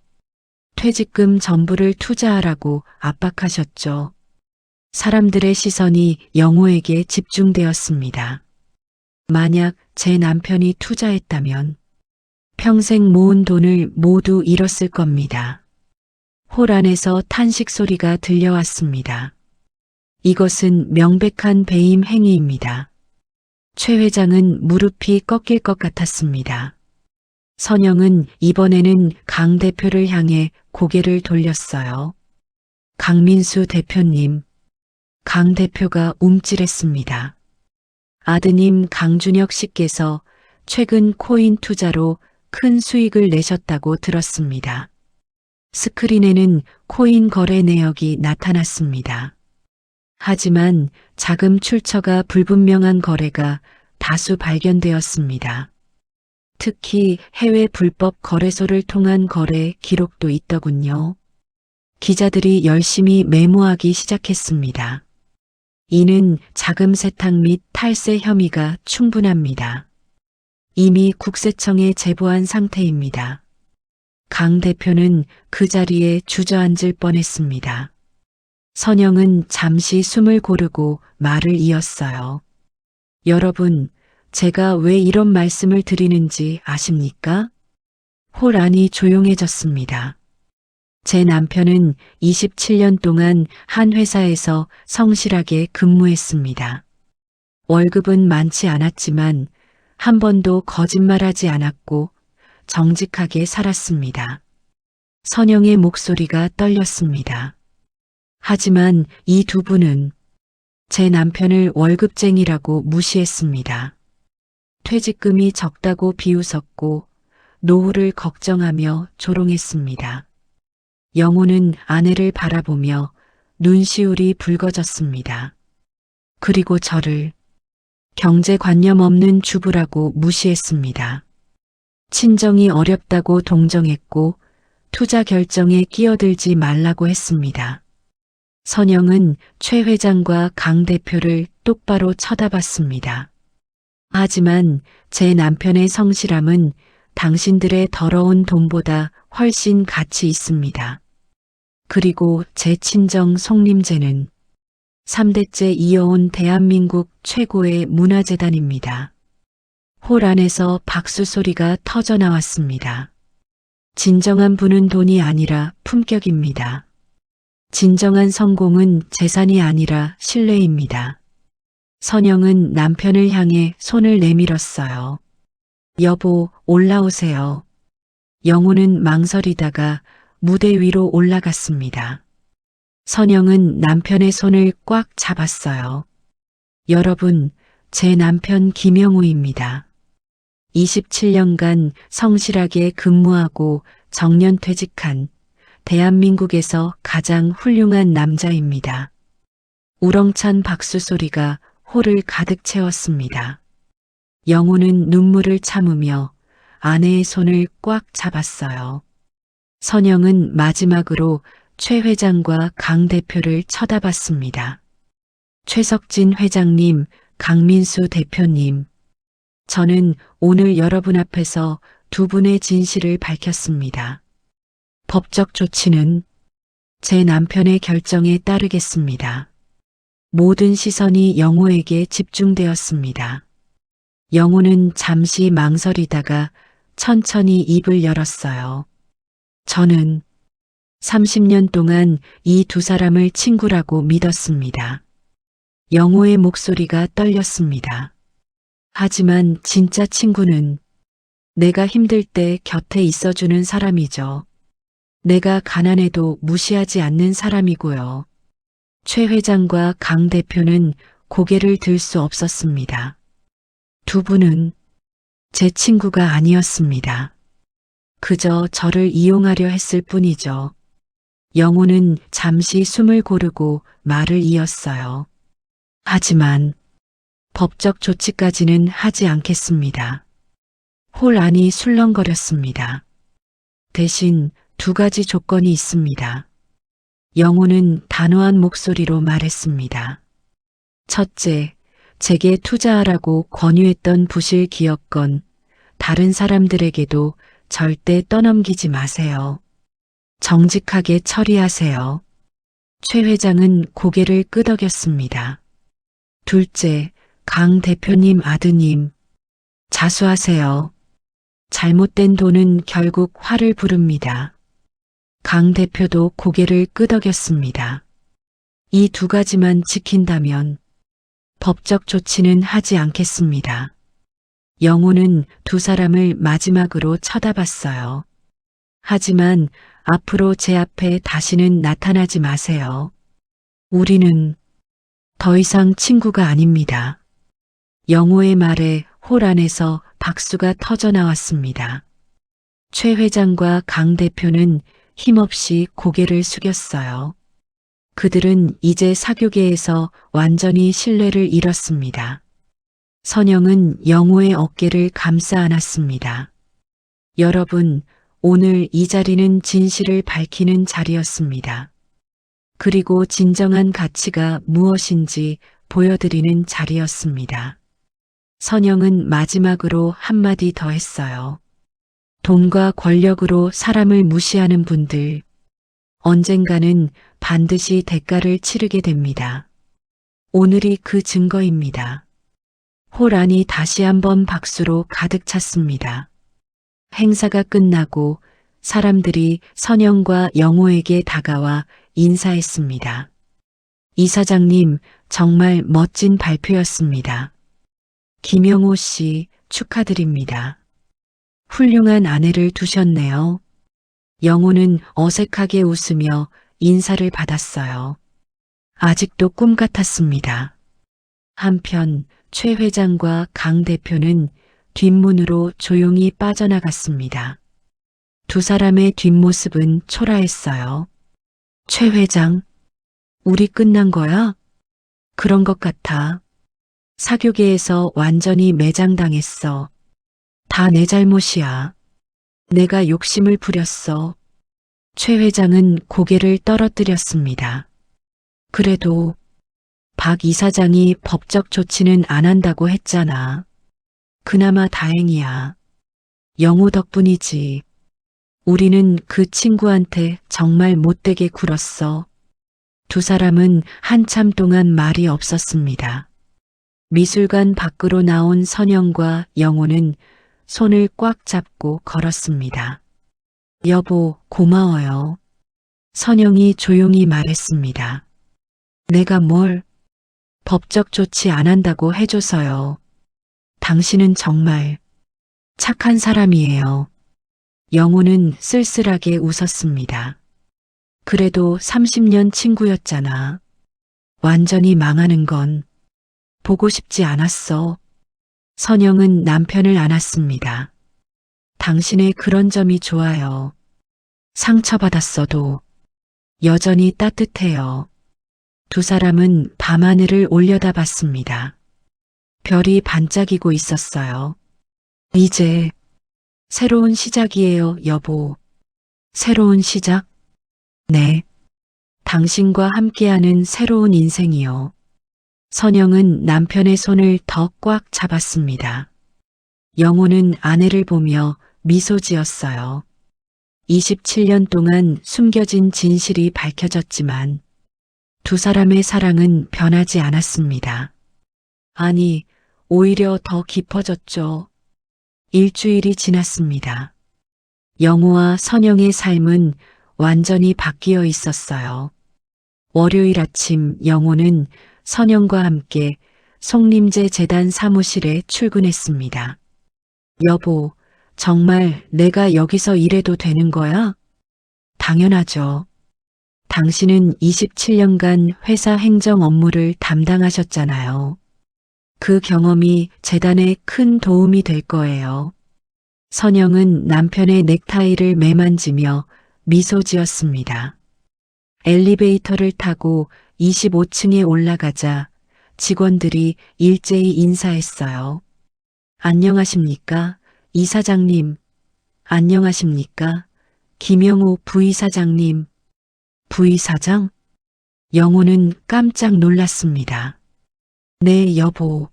[SPEAKER 1] 퇴직금 전부를 투자하라고 압박하셨죠. 사람들의 시선이 영호에게 집중되었습니다. 만약 제 남편이 투자했다면 평생 모은 돈을 모두 잃었을 겁니다. 홀 안에서 탄식 소리가 들려왔습니다. 이것은 명백한 배임 행위입니다. 최 회장은 무릎이 꺾일 것 같았습니다. 선영은 이번에는 강 대표를 향해 고개를 돌렸어요. 강민수 대표님, 강 대표가 움찔했습니다. 아드님 강준혁 씨께서 최근 코인 투자로 큰 수익을 내셨다고 들었습니다. 스크린에는 코인 거래 내역이 나타났습니다. 하지만 자금 출처가 불분명한 거래가 다수 발견되었습니다. 특히 해외 불법 거래소를 통한 거래 기록도 있더군요. 기자들이 열심히 메모하기 시작했습니다. 이는 자금 세탁 및 탈세 혐의가 충분합니다. 이미 국세청에 제보한 상태입니다. 강 대표는 그 자리에 주저앉을 뻔했습니다. 선영은 잠시 숨을 고르고 말을 이었어요. 여러분, 제가 왜 이런 말씀을 드리는지 아십니까? 홀 안이 조용해졌습니다. 제 남편은 27년 동안 한 회사에서 성실하게 근무했습니다. 월급은 많지 않았지만 한 번도 거짓말하지 않았고 정직하게 살았습니다. 선영의 목소리가 떨렸습니다. 하지만 이 두 분은 제 남편을 월급쟁이라고 무시했습니다. 퇴직금이 적다고 비웃었고 노후를 걱정하며 조롱했습니다. 영호는 아내를 바라보며 눈시울이 붉어졌습니다. 그리고 저를 경제관념 없는 주부라고 무시했습니다. 친정이 어렵다고 동정했고 투자 결정에 끼어들지 말라고 했습니다. 선영은 최 회장과 강 대표를 똑바로 쳐다봤습니다. 하지만 제 남편의 성실함은 당신들의 더러운 돈보다 훨씬 가치 있습니다. 그리고 제 친정 송림제는 3대째 이어온 대한민국 최고의 문화재단입니다. 홀 안에서 박수 소리가 터져 나왔습니다. 진정한 부는 돈이 아니라 품격입니다. 진정한 성공은 재산이 아니라 신뢰입니다. 선영은 남편을 향해 손을 내밀었어요. 여보, 올라오세요. 영호는 망설이다가 무대 위로 올라갔습니다. 선영은 남편의 손을 꽉 잡았어요. 여러분, 제 남편 김영우입니다. 27년간 성실하게 근무하고 정년 퇴직한 대한민국에서 가장 훌륭한 남자입니다. 우렁찬 박수 소리가 홀을 가득 채웠습니다. 영호는 눈물을 참으며 아내의 손을 꽉 잡았어요. 선영은 마지막으로 최 회장과 강 대표를 쳐다봤습니다. 최석진 회장님, 강민수 대표님, 저는 오늘 여러분 앞에서 두 분의 진실을 밝혔습니다. 법적 조치는 제 남편의 결정에 따르겠습니다. 모든 시선이 영호에게 집중되었습니다. 영호는 잠시 망설이다가 천천히 입을 열었어요. 저는 30년 동안 이 두 사람을 친구라고 믿었습니다. 영호의 목소리가 떨렸습니다. 하지만 진짜 친구는 내가 힘들 때 곁에 있어주는 사람이죠. 내가 가난해도 무시하지 않는 사람이고요. 최 회장과 강 대표는 고개를 들 수 없었습니다. 두 분은 제 친구가 아니었습니다. 그저 저를 이용하려 했을 뿐이죠. 영호는 잠시 숨을 고르고 말을 이었어요. 하지만 법적 조치까지는 하지 않겠습니다. 홀 안이 술렁거렸습니다. 대신 두 가지 조건이 있습니다. 영호는 단호한 목소리로 말했습니다. 첫째, 제게 투자하라고 권유했던 부실 기업건 다른 사람들에게도 절대 떠넘기지 마세요. 정직하게 처리하세요. 최 회장은 고개를 끄덕였습니다. 둘째, 강 대표님 아드님. 자수하세요. 잘못된 돈은 결국 화를 부릅니다. 강 대표도 고개를 끄덕였습니다. 이 두 가지만 지킨다면 법적 조치는 하지 않겠습니다. 영호는 두 사람을 마지막으로 쳐다봤어요. 하지만 앞으로 제 앞에 다시는 나타나지 마세요. 우리는 더 이상 친구가 아닙니다. 영호의 말에 홀 안에서 박수가 터져 나왔습니다. 최 회장과 강 대표는 힘없이 고개를 숙였어요. 그들은 이제 사교계에서 완전히 신뢰를 잃었습니다. 선영은 영호의 어깨를 감싸 안았습니다. 여러분, 오늘 이 자리는 진실을 밝히는 자리였습니다. 그리고 진정한 가치가 무엇인지 보여드리는 자리였습니다. 선영은 마지막으로 한마디 더 했어요. 돈과 권력으로 사람을 무시하는 분들, 언젠가는 반드시 대가를 치르게 됩니다. 오늘이 그 증거입니다. 홀 안이 다시 한번 박수로 가득 찼습니다. 행사가 끝나고 사람들이 선영과 영호에게 다가와 인사했습니다. 이사장님, 정말 멋진 발표였습니다. 김영호 씨, 축하드립니다. 훌륭한 아내를 두셨네요. 영호는 어색하게 웃으며 인사를 받았어요. 아직도 꿈 같았습니다. 한편 최 회장과 강 대표는 뒷문으로 조용히 빠져나갔습니다. 두 사람의 뒷모습은 초라했어요. 최 회장, 우리 끝난 거야? 그런 것 같아. 사교계에서 완전히 매장당했어. 다 내 잘못이야. 내가 욕심을 부렸어. 최 회장은 고개를 떨어뜨렸습니다. 그래도 박 이사장이 법적 조치는 안 한다고 했잖아. 그나마 다행이야. 영호 덕분이지. 우리는 그 친구한테 정말 못되게 굴었어. 두 사람은 한참 동안 말이 없었습니다. 미술관 밖으로 나온 선영과 영호는 손을 꽉 잡고 걸었습니다. 여보, 고마워요. 선영이 조용히 말했습니다. 내가 뭘 법적 조치 안 한다고 해줘서요. 당신은 정말 착한 사람이에요. 영호는 쓸쓸하게 웃었습니다. 그래도 30년 친구였잖아. 완전히 망하는 건 보고 싶지 않았어. 선영은 남편을 안았습니다. 당신의 그런 점이 좋아요. 상처받았어도 여전히 따뜻해요. 두 사람은 밤하늘을 올려다봤습니다. 별이 반짝이고 있었어요. 이제 새로운 시작이에요, 여보. 새로운 시작? 네. 당신과 함께하는 새로운 인생이요. 선영은 남편의 손을 더 꽉 잡았습니다. 영호는 아내를 보며 미소 지었어요. 27년 동안 숨겨진 진실이 밝혀졌지만 두 사람의 사랑은 변하지 않았습니다. 아니, 오히려 더 깊어졌죠. 일주일이 지났습니다. 영호와 선영의 삶은 완전히 바뀌어 있었어요. 월요일 아침 영호는 선영과 함께 송림제 재단 사무실에 출근했습니다. 여보, 정말 내가 여기서 일해도 되는 거야? 당연하죠. 당신은 27년간 회사 행정 업무를 담당하셨잖아요. 그 경험이 재단에 큰 도움이 될 거예요. 선영은 남편의 넥타이를 매만지며 미소 지었습니다. 엘리베이터를 타고 25층에 올라가자 직원들이 일제히 인사했어요. 안녕하십니까? 이사장님. 안녕하십니까? 김영호 부이사장님. 부이사장? 영호는 깜짝 놀랐습니다. 네, 여보.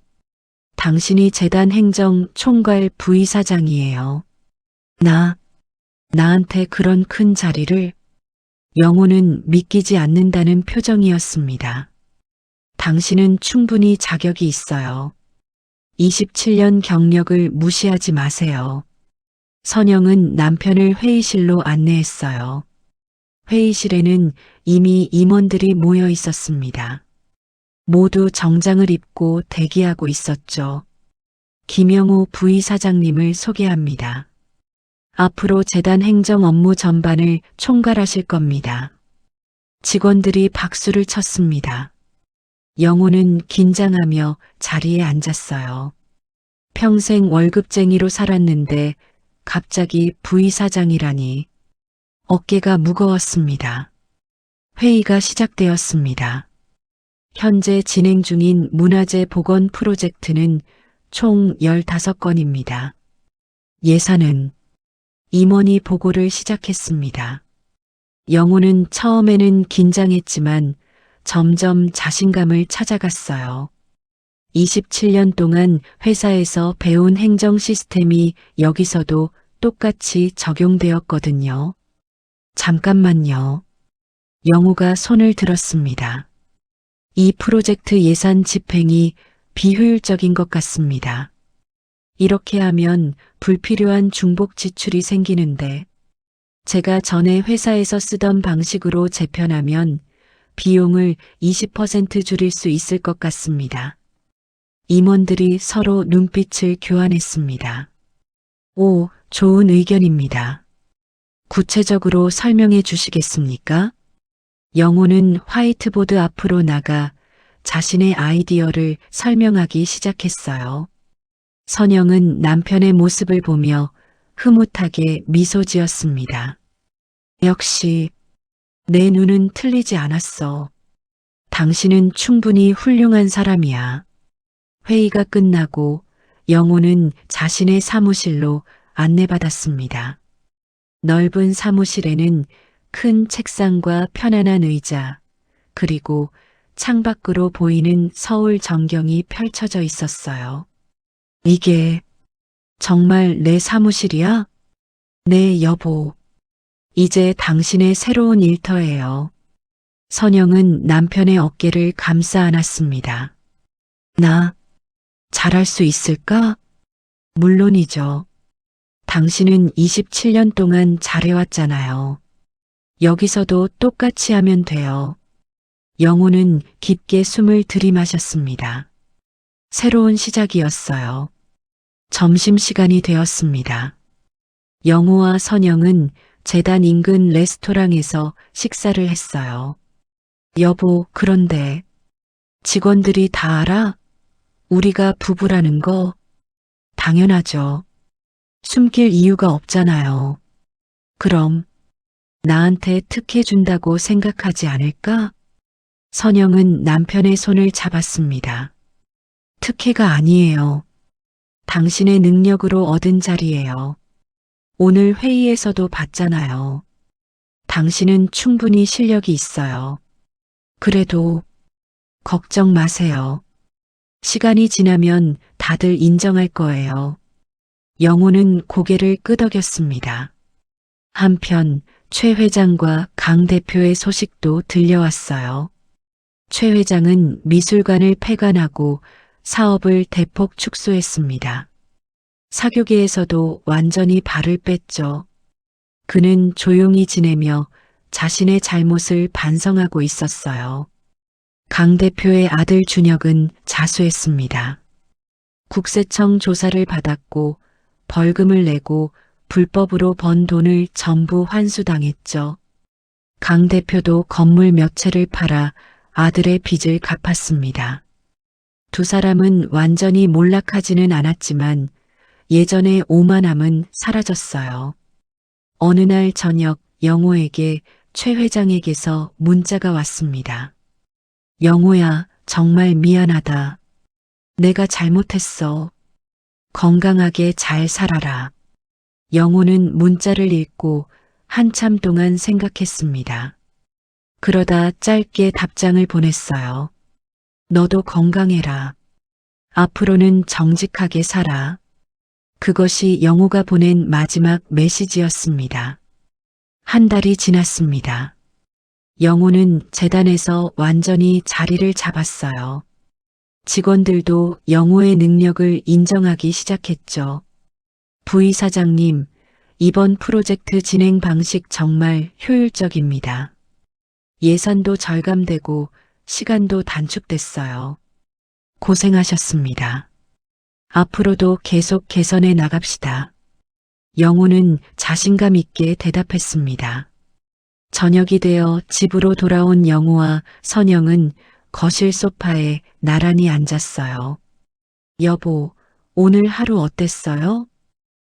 [SPEAKER 1] 당신이 재단 행정 총괄 부이사장이에요. 나한테 그런 큰 자리를. 영호는 믿기지 않는다는 표정이었습니다. 당신은 충분히 자격이 있어요. 27년 경력을 무시하지 마세요. 선영은 남편을 회의실로 안내했어요. 회의실에는 이미 임원들이 모여 있었습니다. 모두 정장을 입고 대기하고 있었죠. 김영호 부이사장님을 소개합니다. 앞으로 재단 행정 업무 전반을 총괄하실 겁니다. 직원들이 박수를 쳤습니다. 영호는 긴장하며 자리에 앉았어요. 평생 월급쟁이로 살았는데 갑자기 부이사장이라니 어깨가 무거웠습니다. 회의가 시작되었습니다. 현재 진행 중인 문화재 복원 프로젝트는 총 15건입니다. 예산은 임원이 보고를 시작했습니다. 영호는 처음에는 긴장했지만 점점 자신감을 찾아갔어요. 27년 동안 회사에서 배운 행정 시스템이 여기서도 똑같이 적용되었거든요. 잠깐만요. 영호가 손을 들었습니다. 이 프로젝트 예산 집행이 비효율적인 것 같습니다. 이렇게 하면 불필요한 중복 지출이 생기는데 제가 전에 회사에서 쓰던 방식으로 재편하면 비용을 20% 줄일 수 있을 것 같습니다. 임원들이 서로 눈빛을 교환했습니다. 오, 좋은 의견입니다. 구체적으로 설명해 주시겠습니까? 영호는 화이트보드 앞으로 나가 자신의 아이디어를 설명하기 시작했어요. 선영은 남편의 모습을 보며 흐뭇하게 미소 지었습니다. 역시 내 눈은 틀리지 않았어. 당신은 충분히 훌륭한 사람이야. 회의가 끝나고 영호는 자신의 사무실로 안내받았습니다. 넓은 사무실에는 큰 책상과 편안한 의자, 그리고 창밖으로 보이는 서울 전경이 펼쳐져 있었어요. 이게 정말 내 사무실이야? 네, 여보. 이제 당신의 새로운 일터예요. 선영은 남편의 어깨를 감싸 안았습니다. 나 잘할 수 있을까? 물론이죠. 당신은 27년 동안 잘해왔잖아요. 여기서도 똑같이 하면 돼요. 영호는 깊게 숨을 들이마셨습니다. 새로운 시작이었어요. 점심시간이 되었습니다. 영호와 선영은 재단 인근 레스토랑에서 식사를 했어요. 여보, 그런데 직원들이 다 알아? 우리가 부부라는 거? 당연하죠. 숨길 이유가 없잖아요. 그럼 나한테 특혜 준다고 생각하지 않을까? 선영은 남편의 손을 잡았습니다. 특혜가 아니에요. 당신의 능력으로 얻은 자리예요. 오늘 회의에서도 봤잖아요. 당신은 충분히 실력이 있어요. 그래도 걱정 마세요. 시간이 지나면 다들 인정할 거예요. 영호는 고개를 끄덕였습니다. 한편 최 회장과 강 대표의 소식도 들려왔어요. 최 회장은 미술관을 폐관하고 사업을 대폭 축소했습니다. 사교계에서도 완전히 발을 뺐죠. 그는 조용히 지내며 자신의 잘못을 반성하고 있었어요. 강 대표의 아들 준혁은 자수했습니다. 국세청 조사를 받았고 벌금을 내고 불법으로 번 돈을 전부 환수당했죠. 강 대표도 건물 몇 채를 팔아 아들의 빚을 갚았습니다. 두 사람은 완전히 몰락하지는 않았지만 예전의 오만함은 사라졌어요. 어느 날 저녁 영호에게 최 회장에게서 문자가 왔습니다. 영호야, 정말 미안하다. 내가 잘못했어. 건강하게 잘 살아라. 영호는 문자를 읽고 한참 동안 생각했습니다. 그러다 짧게 답장을 보냈어요. 너도 건강해라. 앞으로는 정직하게 살아. 그것이 영호가 보낸 마지막 메시지였습니다. 한 달이 지났습니다. 영호는 재단에서 완전히 자리를 잡았어요. 직원들도 영호의 능력을 인정하기 시작했죠. 부이사장님, 이번 프로젝트 진행 방식 정말 효율적입니다. 예산도 절감되고 시간도 단축됐어요. 고생하셨습니다. 앞으로도 계속 개선해 나갑시다. 영호는 자신감 있게 대답했습니다. 저녁이 되어 집으로 돌아온 영호와 선영은 거실 소파에 나란히 앉았어요. 여보, 오늘 하루 어땠어요?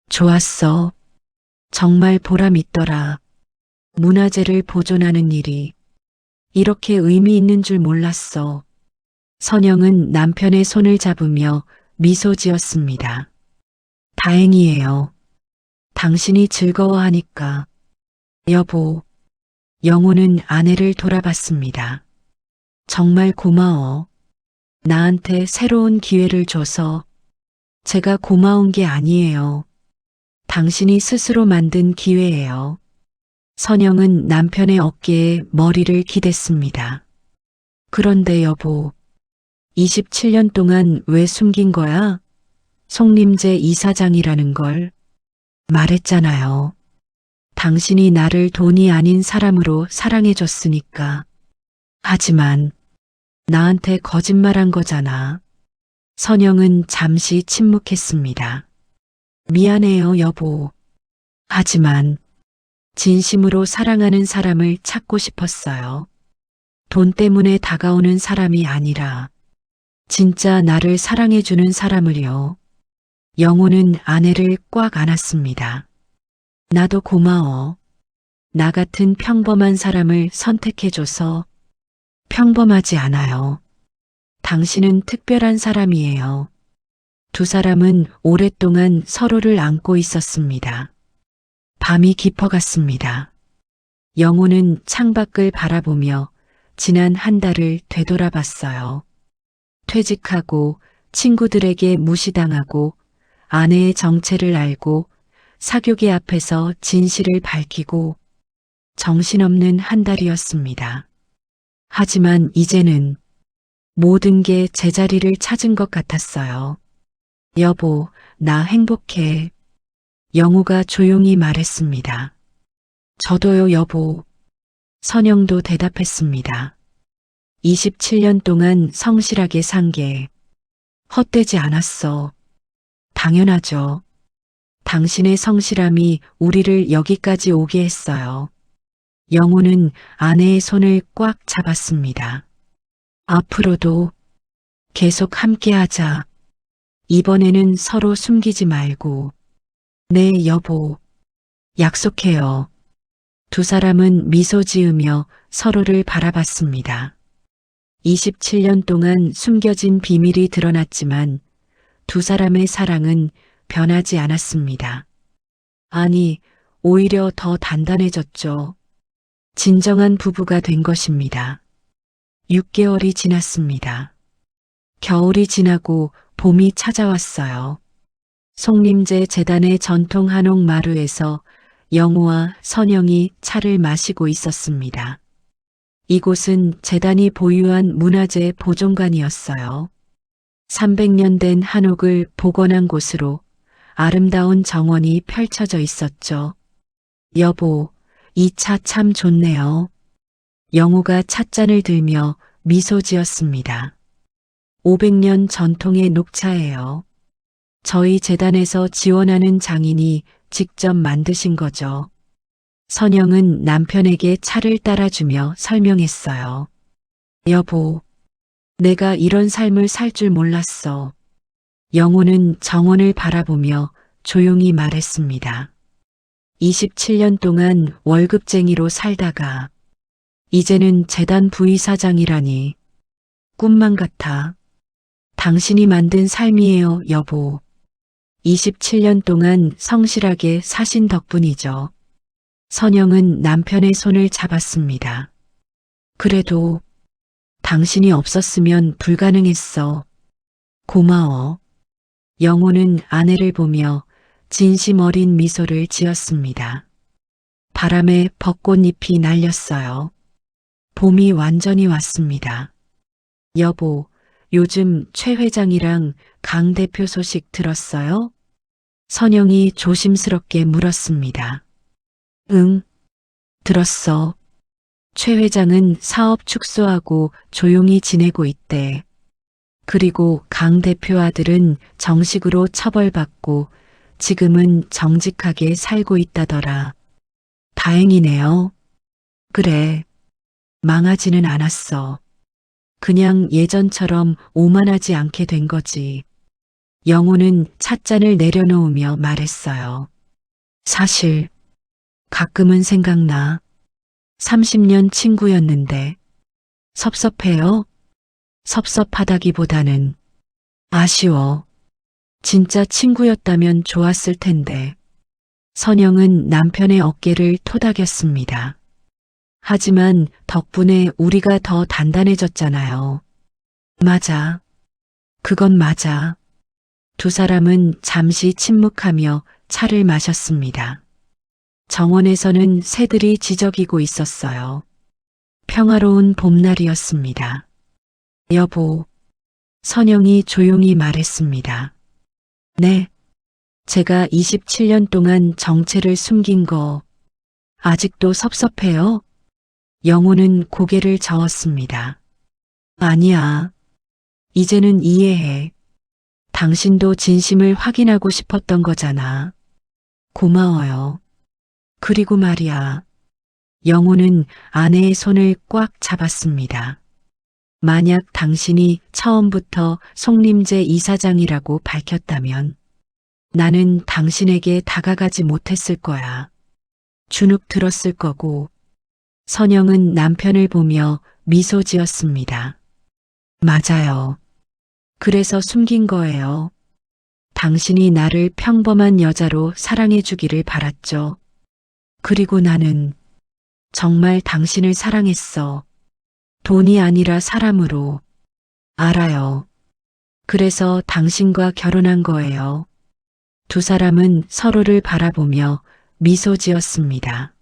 [SPEAKER 1] 좋았어. 정말 보람 있더라. 문화재를 보존하는 일이 이렇게 의미 있는 줄 몰랐어. 선영은 남편의 손을 잡으며 미소 지었습니다. 다행이에요. 당신이 즐거워하니까. 여보, 영호는 아내를 돌아봤습니다. 정말 고마워. 나한테 새로운 기회를 줘서. 제가 고마운 게 아니에요. 당신이 스스로 만든 기회예요. 선영은 남편의 어깨에 머리를 기댔습니다. 그런데 여보, 27년 동안 왜 숨긴 거야? 송림제 이사장이라는 걸 말했잖아요. 당신이 나를 돈이 아닌 사람으로 사랑해줬으니까. 하지만 나한테 거짓말한 거잖아. 선영은 잠시 침묵했습니다. 미안해요, 여보. 하지만 진심으로 사랑하는 사람을 찾고 싶었어요. 돈 때문에 다가오는 사람이 아니라 진짜 나를 사랑해주는 사람을요. 영호는 아내를 꽉 안았습니다. 나도 고마워. 나 같은 평범한 사람을 선택해줘서. 평범하지 않아요. 당신은 특별한 사람이에요. 두 사람은 오랫동안 서로를 안고 있었습니다. 밤이 깊어갔습니다. 영호는 창밖을 바라보며 지난 한 달을 되돌아봤어요. 퇴직하고 친구들에게 무시당하고 아내의 정체를 알고 사교계 앞에서 진실을 밝히고 정신없는 한 달이었습니다. 하지만 이제는 모든 게 제자리를 찾은 것 같았어요. 여보, 나 행복해. 영호가 조용히 말했습니다. 저도요, 여보. 선영도 대답했습니다. 27년 동안 성실하게 산 게 헛되지 않았어. 당연하죠. 당신의 성실함이 우리를 여기까지 오게 했어요. 영호는 아내의 손을 꽉 잡았습니다. 앞으로도 계속 함께하자. 이번에는 서로 숨기지 말고. 네, 여보. 약속해요. 두 사람은 미소 지으며 서로를 바라봤습니다. 27년 동안 숨겨진 비밀이 드러났지만 두 사람의 사랑은 변하지 않았습니다. 아니, 오히려 더 단단해졌죠. 진정한 부부가 된 것입니다. 6개월이 지났습니다. 겨울이 지나고 봄이 찾아왔어요. 송림제 재단의 전통 한옥 마루에서 영호와 선영이 차를 마시고 있었습니다. 이곳은 재단이 보유한 문화재 보존관이었어요. 300년 된 한옥을 복원한 곳으로 아름다운 정원이 펼쳐져 있었죠. 여보, 이 차 참 좋네요. 영호가 찻잔을 들며 미소 지었습니다. 500년 전통의 녹차예요. 저희 재단에서 지원하는 장인이 직접 만드신 거죠. 선영은 남편에게 차를 따라주며 설명했어요. 여보, 내가 이런 삶을 살 줄 몰랐어. 영호는 정원을 바라보며 조용히 말했습니다. 27년 동안 월급쟁이로 살다가 이제는 재단 부이사장이라니 꿈만 같아. 당신이 만든 삶이에요, 여보. 27년 동안 성실하게 사신 덕분이죠. 선영은 남편의 손을 잡았습니다. 그래도 당신이 없었으면 불가능했어. 고마워. 영호는 아내를 보며 진심 어린 미소를 지었습니다. 바람에 벚꽃잎이 날렸어요. 봄이 완전히 왔습니다. 여보, 요즘 최 회장이랑 강 대표 소식 들었어요? 선영이 조심스럽게 물었습니다. 응, 들었어. 최 회장은 사업 축소하고 조용히 지내고 있대. 그리고 강 대표 아들은 정식으로 처벌받고 지금은 정직하게 살고 있다더라. 다행이네요. 그래, 망하지는 않았어. 그냥 예전처럼 오만하지 않게 된 거지. 영호는 찻잔을 내려놓으며 말했어요. 사실 가끔은 생각나. 30년 친구였는데 섭섭해요? 섭섭하다기보다는 아쉬워. 진짜 친구였다면 좋았을 텐데. 선영은 남편의 어깨를 토닥였습니다. 하지만 덕분에 우리가 더 단단해졌잖아요. 맞아. 그건 맞아. 두 사람은 잠시 침묵하며 차를 마셨습니다. 정원에서는 새들이 지저귀고 있었어요. 평화로운 봄날이었습니다. 여보, 선영이 조용히 말했습니다. 네, 제가 27년 동안 정체를 숨긴 거 아직도 섭섭해요? 영호는 고개를 저었습니다. 아니야. 이제는 이해해. 당신도 진심을 확인하고 싶었던 거잖아. 고마워요. 그리고 말이야. 영호는 아내의 손을 꽉 잡았습니다. 만약 당신이 처음부터 송림제 이사장이라고 밝혔다면 나는 당신에게 다가가지 못했을 거야. 주눅 들었을 거고. 선영은 남편을 보며 미소 지었습니다. 맞아요. 그래서 숨긴 거예요. 당신이 나를 평범한 여자로 사랑해 주기를 바랐죠. 그리고 나는 정말 당신을 사랑했어. 돈이 아니라 사람으로. 알아요. 그래서 당신과 결혼한 거예요. 두 사람은 서로를 바라보며 미소 지었습니다.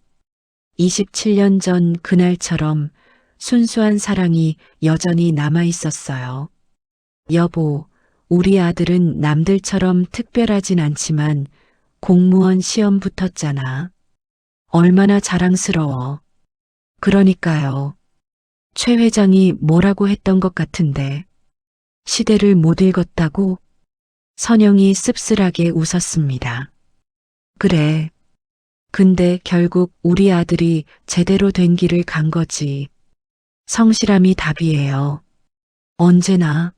[SPEAKER 1] 27년 전 그날처럼 순수한 사랑이 여전히 남아 있었어요. 여보, 우리 아들은 남들처럼 특별하진 않지만 공무원 시험 붙었잖아. 얼마나 자랑스러워. 그러니까요. 최 회장이 뭐라고 했던 것 같은데. 시대를 못 읽었다고? 선영이 씁쓸하게 웃었습니다. 그래. 근데 결국 우리 아들이 제대로 된 길을 간 거지. 성실함이 답이에요. 언제나.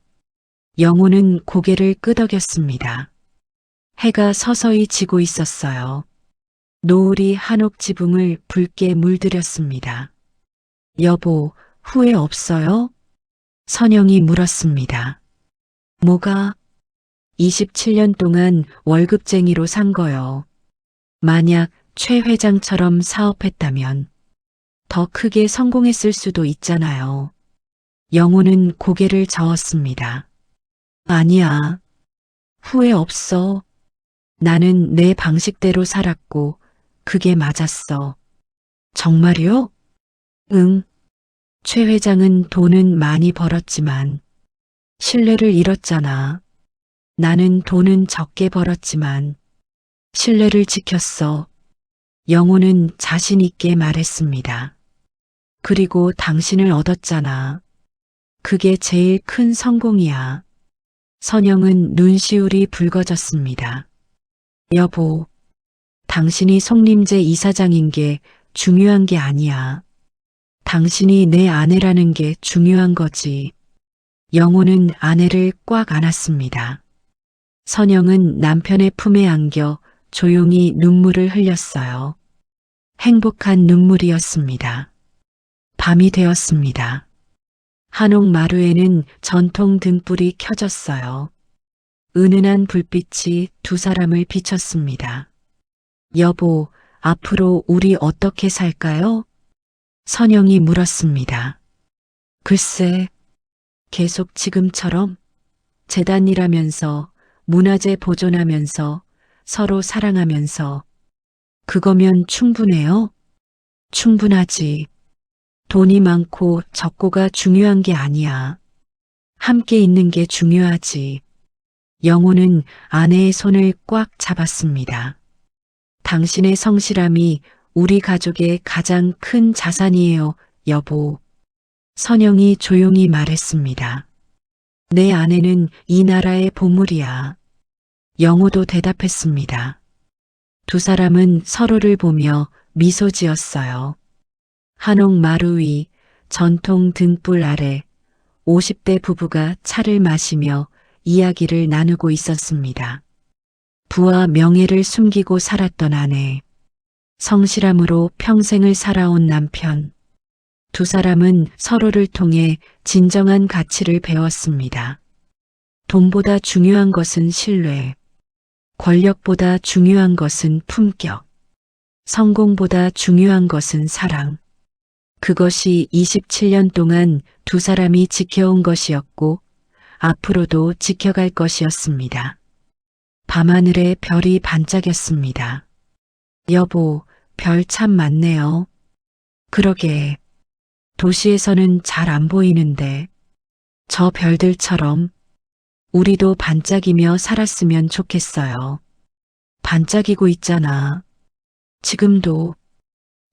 [SPEAKER 1] 영호는 고개를 끄덕였습니다. 해가 서서히 지고 있었어요. 노을이 한옥 지붕을 붉게 물들였습니다. 여보, 후회 없어요? 선영이 물었습니다. 뭐가? 27년 동안 월급쟁이로 산 거요. 만약 최 회장처럼 사업했다면 더 크게 성공했을 수도 있잖아요. 영호는 고개를 저었습니다. 아니야. 후회 없어. 나는 내 방식대로 살았고 그게 맞았어. 정말요? 응. 최 회장은 돈은 많이 벌었지만 신뢰를 잃었잖아. 나는 돈은 적게 벌었지만 신뢰를 지켰어. 영호는 자신 있게 말했습니다. 그리고 당신을 얻었잖아. 그게 제일 큰 성공이야. 선영은 눈시울이 붉어졌습니다. 여보, 당신이 송림제 이사장인 게 중요한 게 아니야. 당신이 내 아내라는 게 중요한 거지. 영호는 아내를 꽉 안았습니다. 선영은 남편의 품에 안겨 조용히 눈물을 흘렸어요. 행복한 눈물이었습니다. 밤이 되었습니다. 한옥 마루에는 전통 등불이 켜졌어요. 은은한 불빛이 두 사람을 비췄습니다. 여보, 앞으로 우리 어떻게 살까요? 선영이 물었습니다. 글쎄, 계속 지금처럼 재단 일하면서, 문화재 보존하면서, 서로 사랑하면서. 그거면 충분해요? 충분하지. 돈이 많고 적고가 중요한 게 아니야. 함께 있는 게 중요하지. 영호는 아내의 손을 꽉 잡았습니다. 당신의 성실함이 우리 가족의 가장 큰 자산이에요, 여보. 선영이 조용히 말했습니다. 내 아내는 이 나라의 보물이야. 영호도 대답했습니다. 두 사람은 서로를 보며 미소 지었어요. 한옥 마루 위 전통 등불 아래 50대 부부가 차를 마시며 이야기를 나누고 있었습니다. 부와 명예를 숨기고 살았던 아내, 성실함으로 평생을 살아온 남편. 두 사람은 서로를 통해 진정한 가치를 배웠습니다. 돈보다 중요한 것은 신뢰, 권력보다 중요한 것은 품격, 성공보다 중요한 것은 사랑. 그것이 27년 동안 두 사람이 지켜온 것이었고 앞으로도 지켜갈 것이었습니다. 밤하늘에 별이 반짝였습니다. 여보, 별 참 많네요. 그러게. 도시에서는 잘 안 보이는데 저 별들처럼 우리도 반짝이며 살았으면 좋겠어요. 반짝이고 있잖아. 지금도.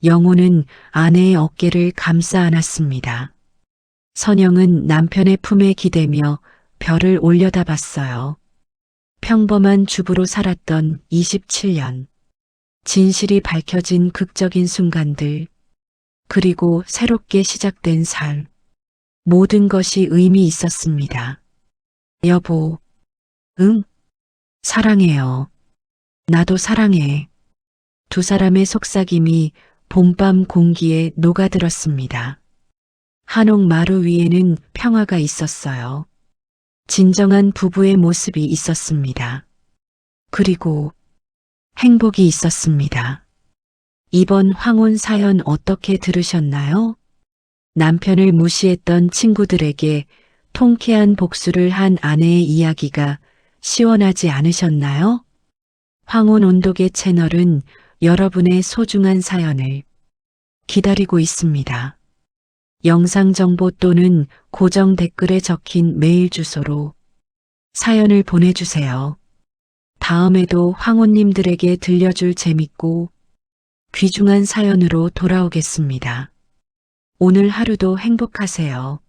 [SPEAKER 1] 영호는 아내의 어깨를 감싸 안았습니다. 선영은 남편의 품에 기대며 별을 올려다봤어요. 평범한 주부로 살았던 27년. 진실이 밝혀진 극적인 순간들. 그리고 새롭게 시작된 삶. 모든 것이 의미 있었습니다. 여보, 응? 사랑해요. 나도 사랑해. 두 사람의 속삭임이 봄밤 공기에 녹아들었습니다. 한옥 마루 위에는 평화가 있었어요. 진정한 부부의 모습이 있었습니다. 그리고 행복이 있었습니다. 이번 황혼 사연 어떻게 들으셨나요? 남편을 무시했던 친구들에게 통쾌한 복수를 한 아내의 이야기가 시원하지 않으셨나요? 황혼 온도계 채널은 여러분의 소중한 사연을 기다리고 있습니다. 영상 정보 또는 고정 댓글에 적힌 메일 주소로 사연을 보내주세요. 다음에도 황혼님들에게 들려줄 재밌고 귀중한 사연으로 돌아오겠습니다. 오늘 하루도 행복하세요.